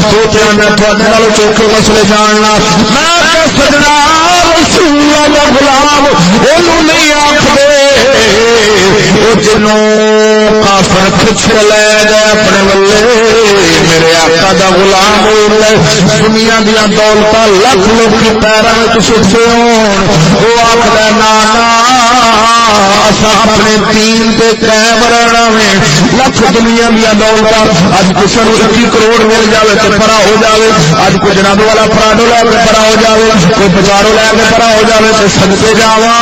تو میں تھوڑے نال چوکھے مسئلے جاننا، میں کہ سجنا رسول اللہ دا غلام اونوں نہیں آکھدے جنوں کافر کھچ لے گئے اپنے ولے، میرے آقا دا غلام ہوئے دنیا دیا دولتاں لکھ لوگ پیراں وچ سٹتے ہون، وہ آکھدا نانا اساں اپنے دین تے قائم رہنا وے، لکھ دنیا دیا دولتاں اج کسے نوں 21 کروڑ مل جاوے تے پرا ہو جاوے، اج کوئی جناب والا پراڈو لے کے پرا ہو جاوے، کوئی بازاروں لے کے پرا ہو جاوے تے صدقے جاواں،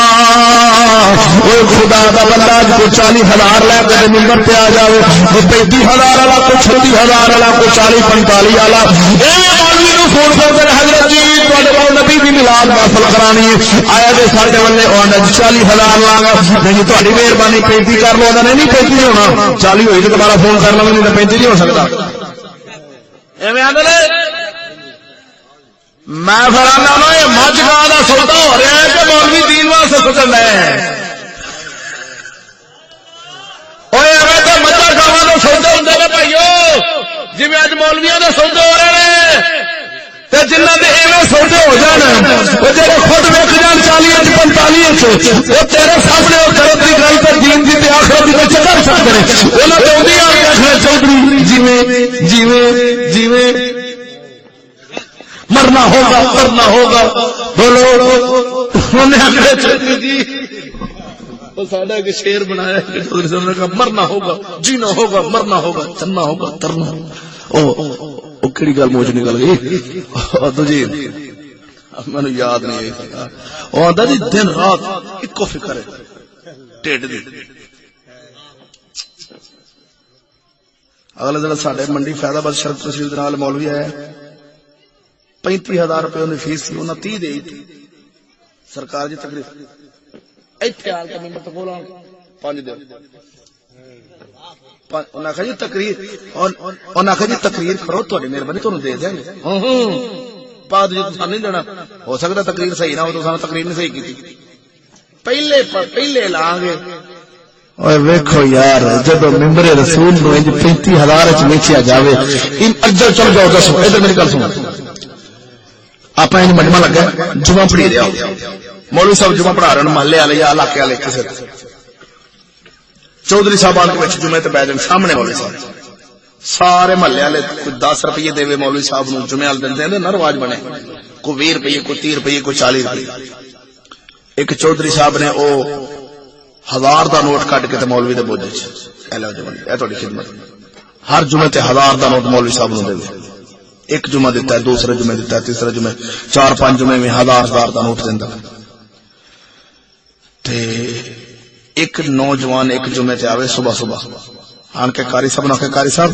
کوئی خدا دا بندہ کوئی 40,000 لے کے ممبر پہ آ جائے، کوئی 35,000 والا، کوئی 36,000 والا، کوئی 40-45 والا، مولوی نو فون کرتے حضرت جی تواڈے کول نبی دی میلاد محفل کرانی ہے، آیا جی ساڈے والے آندا 40,000 لاگا، نہیں تہاڈی مہربانی 35 کر لو، نہیں 35 ہونا، 40 ہوئی تو دوبارہ فون کر لو، نہیں تو 35 نہیں ہو سکتا، ایویں آندے نے میں پھر آنا یہ مجھ گاہ کا سودا ہو رہا ہے کہ مولوی دین واسطے سوچن رہے ہیں، مجھا گاواں کے سودے ہوں نے بھائیو، جی اج مولویاں کے سودے ہو رہے ہیں تے جنہ دے ایویں سودے ہو جان، وہ جڑے خود ویکھ جان 40-45 وہ تیرے سامنے وہ کرت دی گل تے دین دی تے آخرت دی تے کر سکتے ہیں، انہاں تے اوندی آ کے آخر چودھری جیویں جیویں جیویں مرنا ہوگا مرنا ہوگا، بولو انہیں آخر چودھری جی ساڈا ایک شیر بنایا کہ چودھری صاحب نے کہا مرنا ہوگا جینا ہوگا مرنا ہوگا چلنا ہوگا ترنا ہوگا، او کیڑی گل موج نکل گئی تو جی مینوں یاد نہیں ہے، او آندا جی دن رات اکو فکر ہے ٹھڈ دی، اگلے دن ساڈے منڈی فیض آباد شرف تحصیل نال مولوی آیا، 35,000 روپے انہیں فیس سی، انہیں 30 دے سرکار جی تقریر ایتھے آ کے ممبر تے کول آ 5 دے انہاں کہا جی تقریر، انہاں کہا جی تقریر کرو تہاڈی مہربانی تانوں دے دیں گے، بعد جی تساں نہیں دینا، ہو سکدا تقریر صحیح نہ ہو تو تساں تقریر نہیں صحیح کیتی، پہلے لاں گے۔ اوے ویکھو یار جدوں ممبر رسول نو 35,000 وچ ویچیا جاوے، اجل چل جاؤ دسو ادھر میری گل سنو، آپ مجمع لگا جمعہ پڑھی رہا مولوی صاحب جمعہ پڑھا رہے محلے والے یا علاقے والے کسی چودھری صاحب آن کے جمعے تے بیٹھ سامنے مولوی صاحب سارے محلے والے کوئی 10 روپیے دے مولوی صاحب نو جمعے والے دن دے نا رواج بنے، کوئی 20 روپیے کوئی 30 روپیے کوئی 40 روپیے، ایک چودھری صاحب نے او 1000 دا نوٹ کٹ کے تے مولوی دے بوجھ چ اے لو جی اے تہاڈی خدمت، ہر جمعے تے 1000 دا نوٹ مولوی صاحب نو دے، ایک جمعہ دیتا ہے، دوسرے جمعے دیتا ہے، تیسرے جمعے 4-5 جمعے میں 1000 دا نوٹ دیندا، تے ایک نوجوان ایک جمعے تے آوے صبح آن کے قاری صاحب نے کہ قاری صاحب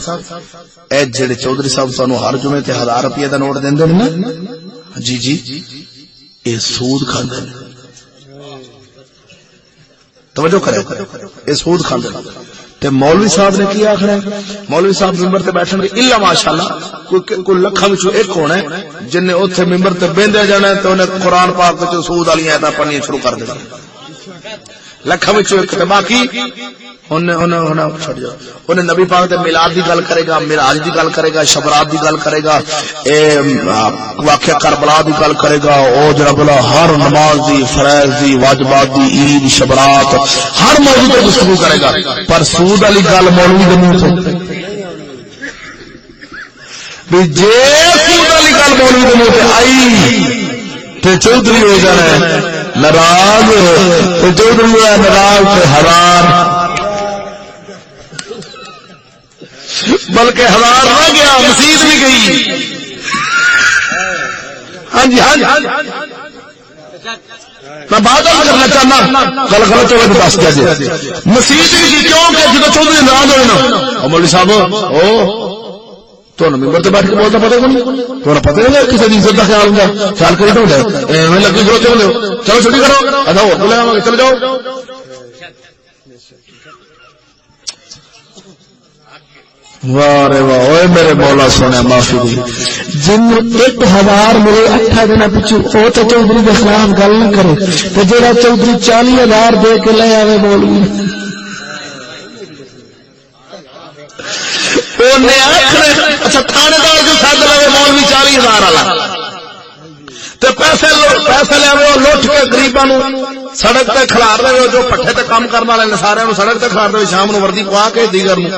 اے جڑے چودھری صاحب سانو ہر جمعے تے 1000 روپے دا نوٹ دیندے نے نا، جی جی اے سود کھاندے نے، توجہ کرے اے سود کھاندے نے، تے مولوی صاحب نے کیا آخر ہے، مولوی صاحب ممبر تے بیٹھن گے الا ماشاءاللہ کوئی لکھاں وچوں ایک ہونا ہے جن نے اوتھے ممبر تے بیندے جانا ہے تے انہیں قرآن پاک وچ سود والی آیتاں پڑھنی شروع کر دینا، لکھاں وچوں ایک تے باقی انہیں نبی پاک دے میلاد دی گل کرے گا، معراج دی گل کرے گا، شبرات دی گل کرے گا، واقعہ کربلا دی گل کرے گا، او جڑا بلا ہر نماز دی، فرائض دی، واجبات دی، عید، شبرات، ہر موضوع تے گفتگو کرے گا، پر سود والی گل مولوی دے منہ تو بھی جے سود والی گل مولوی دے منہ تے آئی تے چودھری ہو جانا ہے ناراض، تے چودھری ہوا ناراض تے حرار، بلکہ ہزار نہ گیا مسیت بھی گئی. ہاں جی ہاں جی میں بات کرنا چاہنا گل غلط ہوئے تو دس کیا مسیت بھی گئی کیوں کہ جب چودھری ناراض ہوئے نا مولوی صاحب تو ممبر سے بیٹھ کے بولتا پتا نہیں تو پتہ نہیں کسی کی عزت کا خیال ہوگا خیال کرے تو لگی کھڑوتے ہو چلو چھٹی کرو ادا ہو تو لے آؤں گے چلے جاؤ. واہ رے واہ اوے میرے مولا سونے معافی دی جن 1000 ملے 8 دن پچھو او تے چودھری کے خلاف گل نہ کرے تے جڑا چودھری 40000 دے کے لے آوے مولوی اونے آکھے اچھا تھانے دار جو سد لے مولوی 40000 والا تے پیسے لے آوے لوٹ کے غریباں نو سڑک تے کھلار رہے جو پٹھے تے کام کرنے والے نے سارے نو سڑک تے کھلار رہے شام نو وردی پوا کے دیگر نو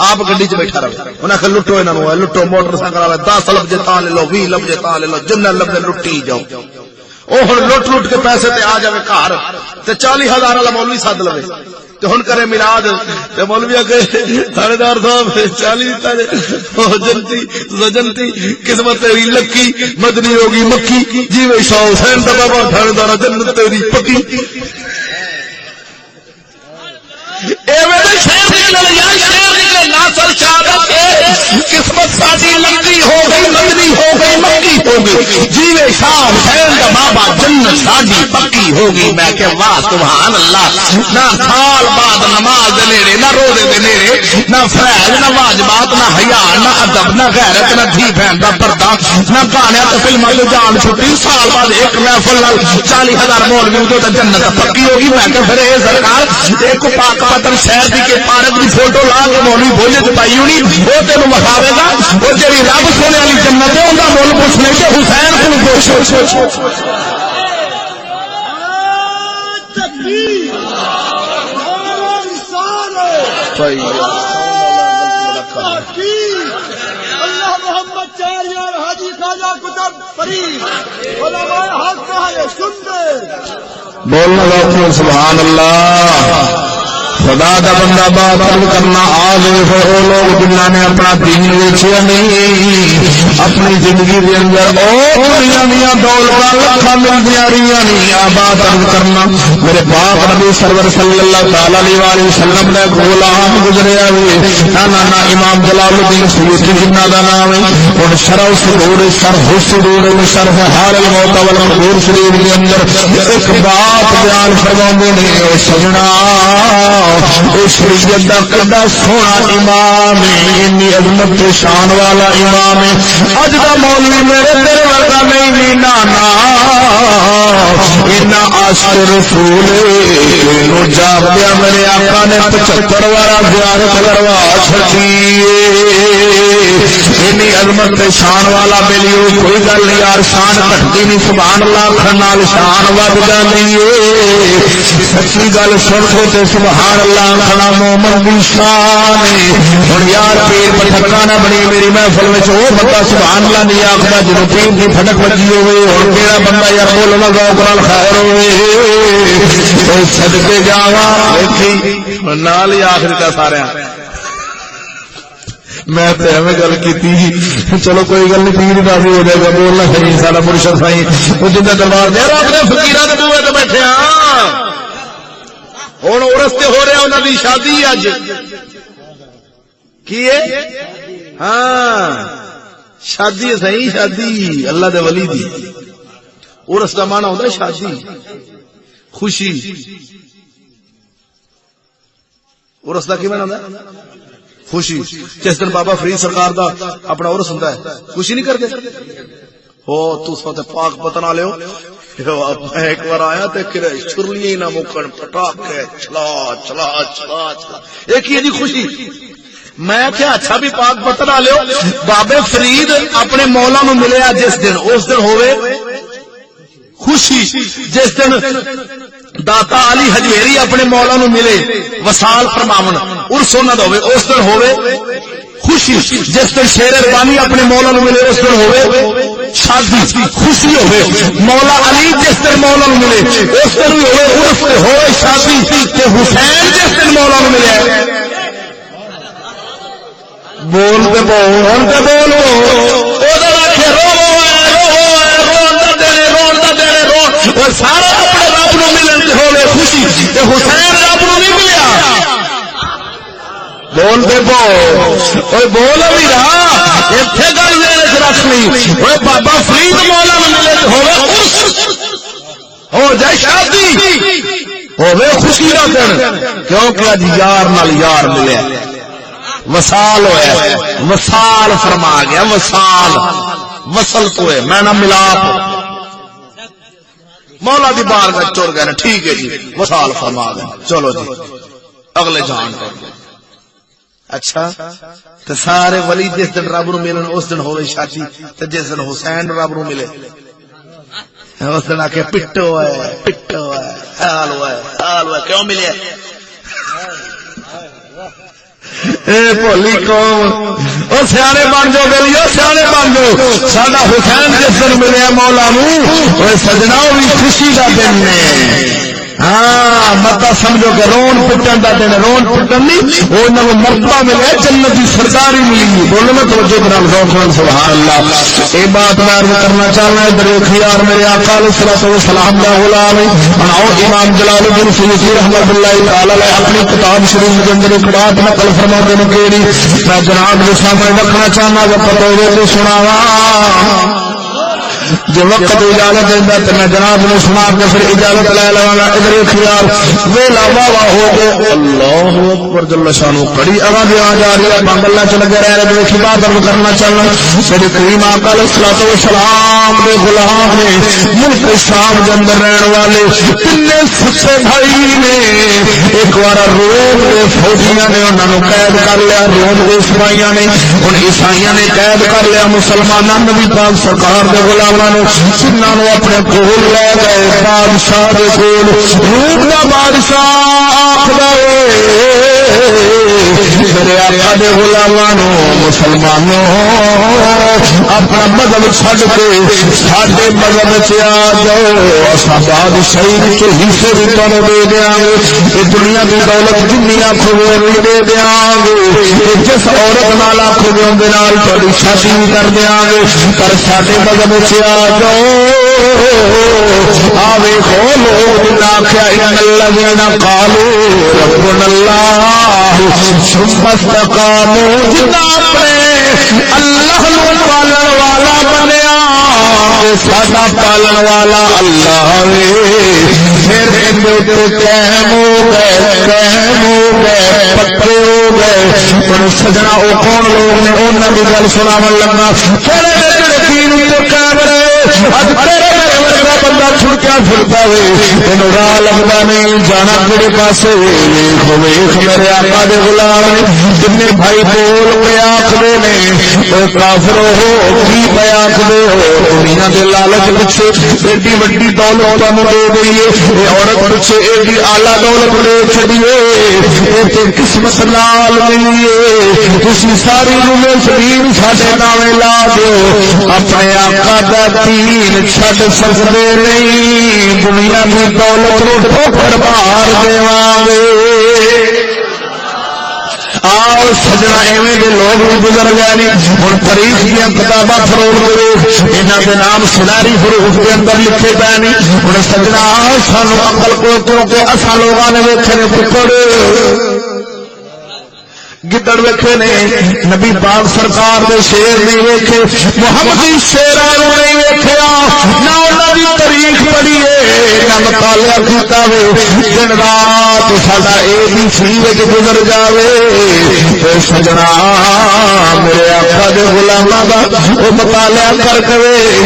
آپ گڈی چ بیٹھا رہے انہاں کہ لٹو انہاں نو لٹو موٹر سائیکل والے 10 لب جے تا لے لو 20 لب جے تا لے لو جن لب دے لٹی جاؤ او ہن لٹ کے پیسے تے آ جاوے گھر تے 40000 والا مولوی سد لوے تے ہن کرے میلاد تے مولوی کہ تھانے دار صاحب 40 تانے او جنتی سجنتی قسمت تیری لکی مدنی ہوگی مکی جیویں شاہ حسین دا بابا تھانے دار جنت تیری پکی ایویں تے شیر نکلے یا شیر نکلے ناصر شہادت قسمت ساڈی لکی ہو گئی مدنی ہو گئی مکی ہو گئی جیویں شاہ حسین دا بابا جنت ساڈی پکی ہوگی. میں کہ واہ سبحان اللہ. نہ سال بعد نماز دے نیڑے نہ روزے دے نیڑے نہ فرائض نہ واجبات نہ حیا نہ ادب نہ غیرت نہ دھی بہن دا پردہ نہ گانے تے فلماں دی جان چھٹی سال بعد ایک محفل نال 40000 مولوی تو جنت پکی ہوگی. میں کہ پھر اے سرکار ایک پاک پتن شہر دی کے پارک دی فوٹو لا کے مولوی بولے تے پائی ہونی او تینوں وکھاوے گا او جڑی رب سونے والی جنت ہے اوندا مول پوچھنے تے حسین کو پوچھ اللہ محمد چار یار حاجی خواجہ کتب فرید علماء حق ہے سنتے بولنا لوگ سبحان اللہ. خدا دا بندہ بات کرنا آگے ہو لوگ جنہوں نے اپنا دین ویچیا نہیں اپنی زندگی کے اندر دنیا دولت لکھا ملدیا رہی نہیں آباد کرنا. میرے پاک نبی سرور صلی اللہ تعالی علیہ وسلم نے غلام گزریا ہوئے نانا امام جلال الدین سیوطی جنہ دا نام ہے اور شرح صدور شرح صدور شرح حال الموت والمقبور شریف کے اندر ایک بات بیان فرماندے نے او سجنا شریعت دا کڈا سونا امام انی عظمت شان والا امام اج دا مولوی میرے تیرے ورگا نہیں نانا اینا عاشق رسول نو جاب دیا میرے آقا نے 75 وارا زیارت کروا چھٹی انی عظمت شان والا بیلیو کوئی گل نہیں یار شان گھٹتی نہیں سبحان اللہ نال شان ود جاندی ہے سچی گل سن کے تے سبحان اللہ کھڑا مومن دی شان ہن یار پیر پٹھکا نہ بنی میری محفل وچ او بندہ سبحان اللہ نہیں آکھدا جدوں پیر دی پھٹک وجی ہوے ہن کیڑا بندہ یار بولنا ذوق نال خیر ہوے او صدقے جاواں دیکھی نال ہی آخر کا سارے میں تے ایویں گل کیتی چلو کوئی گل نہیں پیر راضی ہو جائے گا بولنا صحیح سارا مرشد صحیح او جنہ دربار دے اپنے فقیراں دے بوئے تے بیٹھے ہاں ہوں عرس تے ہو رہا انہوں کی شادی اج کی ہاں شادی صحیح شادی اللہ دے ولی دی عرس کا مانا ہوتا ہے شادی خوشی عرس کا کی مانا ہوتا ہے خوشی. جس دن بابا فرید سرکار دا اپنا عرس ہوتا ہے خوشی نہیں کرتے ہو تو اس وقت پاک پتن والے ہو ایک بار آیا تو چرلی نہ مکن پٹاخ چلا چلا چلا چلا ایک ہی خوشی میں کیا اچھا بھی پاک پتر لو بابے فرید اپنے مولا نو ملیا جس دن اس دن ہوئے خوشی جس دن داتا علی حجویری اپنے مولا نو ملے وصال فرماون ارس انہاں دا ہوئے اس دن ہوئے خوشی جس دن شیر ربانی اپنے مولا نو ملے اس دن ہوئے شادی خوشی ہوئے مولا علی جس دن مولا نو ملے اس دن ہوئے ارس ہوئے شادی تے حسین جس دن مولا نو ملے بول دے بول تے بولو او دا رکھے رو سارا اپنے رب نو ملن ہوئے خوشی تے حسین رب نو نہیں ملیا بول دے بول بھی رہا اتنے گل رکھ لی بابا فرید مولا نو ملے ہوئے ہو جائے شادی ہوئے خوشی کا دن کیونکہ اج یار نال یار ملے وصال ہوئے وصال فرما گیا وصال وصل تو ہے میں نہ ملاپ مولا دی بار کا چور گئے ٹھیک ہے جی وصال فرما گئے چلو جی اگلے جان کر گئے اچھا تو سارے ولی جس دن رب نو ملن اس دن ہوئے شادی تو جس دن حسین رب نو ملے اس دن آ کے پٹو ہے حال ہوا کیوں ملے بولی قوم او سیانے بن جاؤ گلی سیانے بن جاؤ ساڈا حسین جس دن ملے مولا نو سجنا بھی خوشی کا دن نے ہاں متا سمجھو کہ رون پٹن کا دن رون پٹن نہیں وہ انہوں مرتبہ ملے جنت کی سرداری ملی بولو میں توجہ کرال ذوق سبحان اللہ یہ بات میں عرض کرنا چاہنا ہے در خیار میرے آقا علیہ الصلوۃ والسلام کا غلام اور امام جلال الدین سیوطی رحمۃ اللہ تعالی علیہ اپنی کتاب شریف کے اندر ایک بات نقل فرماتے ہیں کہ میں جناب کے سامنے رکھنا چاہنا کہ پتہ ہو سناوا جو وقت اجازت دینا تو میں جناب نے سنا کے پھر اجازت لے لوا ادھر خیال ویلا واہ ہو گئے اللہ اکبر جل شانو کڑی آواز آ جا رہی ہے بند اللہ چل گئے رہے جو کی بات کرنا چاہنا میرے کریم آقا علیہ الصلوۃ والسلام کے غلام نے ملک شام کے اندر رہنے والے تینے سچے بھائی نے ایک بار روم کے فوجیاں نے انہوں نے قید کر لیا روم کے سپاہیاں نے ان عیسائیاں نے قید کر لیا مسلمانوں نبی پاک سرکار کے غلام سنوں اپنے کول لے گئے بادشاہ کے کول روم کا بادشاہ آخر میرے آقا دے غلامانو مسلمانوں اپنا مذہب چھڈ کے ساڈے مذہب سے آ جاؤ اصا بادشاہی کے حصے بھی تمہیں دے دیا گے یہ دنیا کی دولت جنی آخو بھی دے دیا گے جس عورت نال آخو گے اندر تھوڑی شادی بھی کر دیا گے پر ساڈے مذہب سے آ جاؤ آوے کھولو جنا آخیا ان الذین قالوا ربنا اللہ ثم استقاموا جنا اپنے اللہ نو پالن والا بنیا ساڈا پالن والا اللہ پھر قائم ہو گئے پکے ہو گئے سجنا وہ کون لوگ نے انہوں کی گل سناون لگا بندہ چھڑکیا پھرتا ہے راہ لگتا نہیں جانا کہڑے پاسے میرے آقا دے غلام جن بھائی بول پہ آخری نے کافر ہو کی پہ آخری ہو دنیا کے لالچ پیچھے ایڈی وڈی دولت تمہیں دے دئیے عورت پیچھے ایڈی آلہ دولت دے چڑیے قسمت لال ملیے تھی ساری زمین ساڈے نامے لا دو اپنے آقا دا دین چھڈ سکتے نہیں دنیا کی دولت نو ٹھوکر مار دیواں گے آؤ سجنا ایویں دے لوگ بھی گزر گئے نہیں ہوں تاریخ دیا کتاباں فروغ دے انہاں دے نام سنہری حروف کے اندر لکھے پے نہیں ہوں سجنا سانو عقل کو کیونکہ اساں لوگاں نے ویکھے نے پکڑ گدڑ ویکھے نے نبی پاک سرکار دے شیر نہیں ویکھے محمدی شیراں نوں نہیں ویکھیا نہ انہاں دی تاریخ پڑھی ہے نہ مطالعہ کیتا وے دن رات ساڈا ABC وچ گزر جاوے تے سجنا میرے آقا دے غلاماں دا او مطالعہ کر کے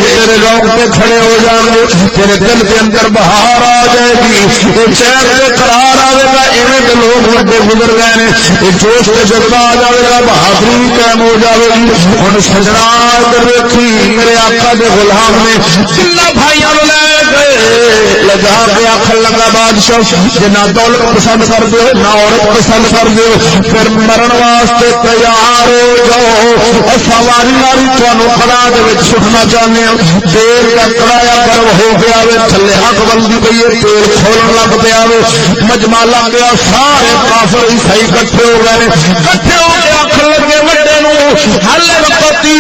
تیرے رونگٹے کھڑے ہو جاوے تیرے دل کے اندر بہار آ جائے گی اے چین تے قرار آوے گا ایویں دے لوگ وڈے گزر گئے نے اے جوش تے جذبہ آ جائے گا بہادری قائم ہو جائے گی ہن سجنا ادھر ویکھی میرے آقا دے غلام نے تینوں بھائیاں نوں لے گئے لجا کے آخر لگا بادشاہ جے نہ دولت پسند کر دو نہ عورت پسند کر دو پھر مرن واسطے تیار ہو جاؤ اساں واری واری تانوں خدا دے وچ سٹنا چاہنے ہاں دیر کا کرایا گرم ہو گیا وے تھلے اگ بلدی پئی ہے تیل کھولن لگ پیا وے مجمع لگ گیا سارے کافر عیسائی اکٹھے ہو گئے اکٹھے ہو کے آخر لگے وڈے نوں ہل وقتی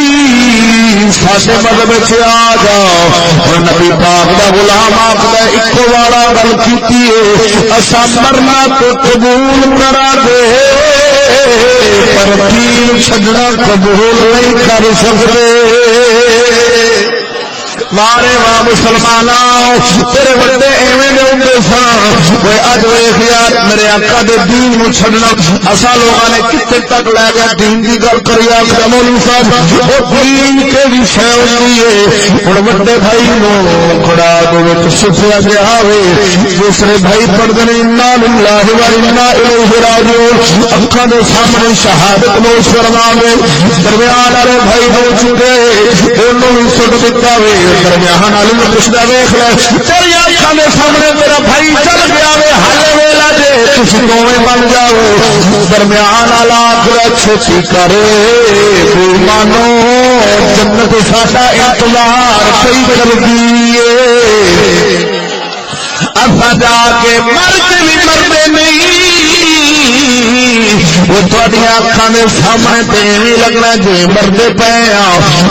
ساڈے مذہب وچ آ جاؤ نبی پاک دا غلام آکھدا اکو والا گل کیتی ہے اساں مرنا تو قبول کرا دے پر دین چھڈنا قبول نہیں کر سکتے مارے واہ مسلماناں تیرے بڑے ایویں دے ہوندے سن کوئی اج ویکھ یار میرے آقا دے دین نوں چھڈنا اساں لوگاں نے کتے تک لے گیا دین دی گل کری آ مولوی صاحب او دین کے بھی شے ہوندی ہے ہن بڑے بھائی نوں کھڑا دے وچ سٹیا گیا ہوے دوسرے بھائی پڑھدے نے انا للہ و انا الیہ راجعون اکھاں دے سامنے شہادت نوش فرماوے درمیان والے بھائی ہو چکے اونوں بھی سٹ دتا وے درمیان والی نوں پوچھدا ویکھ لے تیری اکھاں دے سامنے تیرا بھائی چل گیا وے حل ویلا جے تسی دوویں بن جاؤ درمیان والا آخر چھتی کرے بے مانو جنت ساڈا انتظار کئی کردی ہے اساں جا کے مر کے بھی مردے نہیں وہ تھوڑی اکھاں دے سامنے تے نہیں لگنا جی مردے پے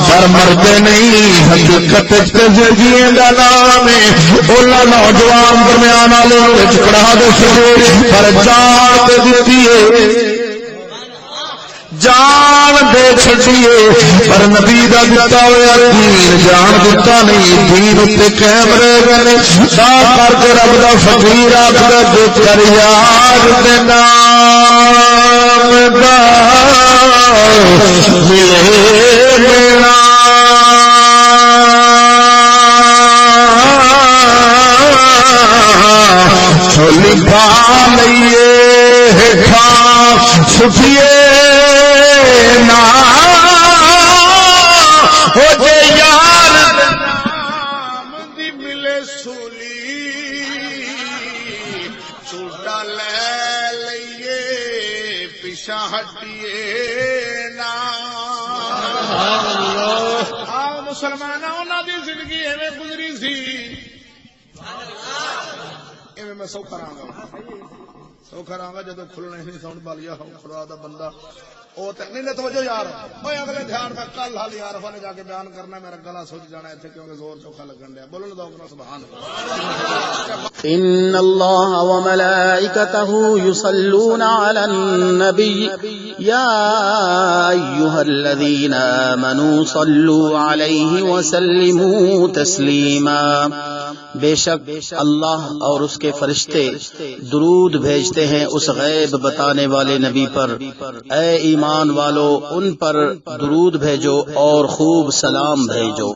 پر مردے نہیں حقیقت زندگی دا نام ہے اولا نوجوان درمیان والے وچ کڑا دے سکے پر جان تے دتی ہے جان دے چھٹیے پر نبی دا دتا ہوا دین جان دتا نہیں دین تے قائم رہ گئے تا کر کے رب دا فقیر آخر دے کر یار دے نام دا ملے میرا چھولی پا لئیے کھا سفیے نا ہو جے یار نام دی ملے سولی چھوٹا لے لئیے پیچھا ہٹیے نا مسلمانوں انہاں دی زندگی ایویں گزری سی ایویں میں سوکھا رہاں گا جدو کھلنا ہی نہیں ساؤنڈ بالیا خدا دا بندہ او تے نہیں توجہ یار اوے اگلے دھیان میں کل حال عارفہ نے جا کے بیان کرنا میرا گلا سوچ جانا ایتھے کیونکہ زور چوکھا لگن دیا بولن دو اپنا سبحان اللہ ان اللہ وملائکتہ یصلون علی النبی یا ایھا الذین آمنوا صلوا علیہ وسلموا تسلیما بے شک اللہ اور اس کے فرشتے درود بھیجتے ہیں اس غیب بتانے والے نبی پر اے ایمان والو ان پر درود بھیجو اور خوب سلام بھیجو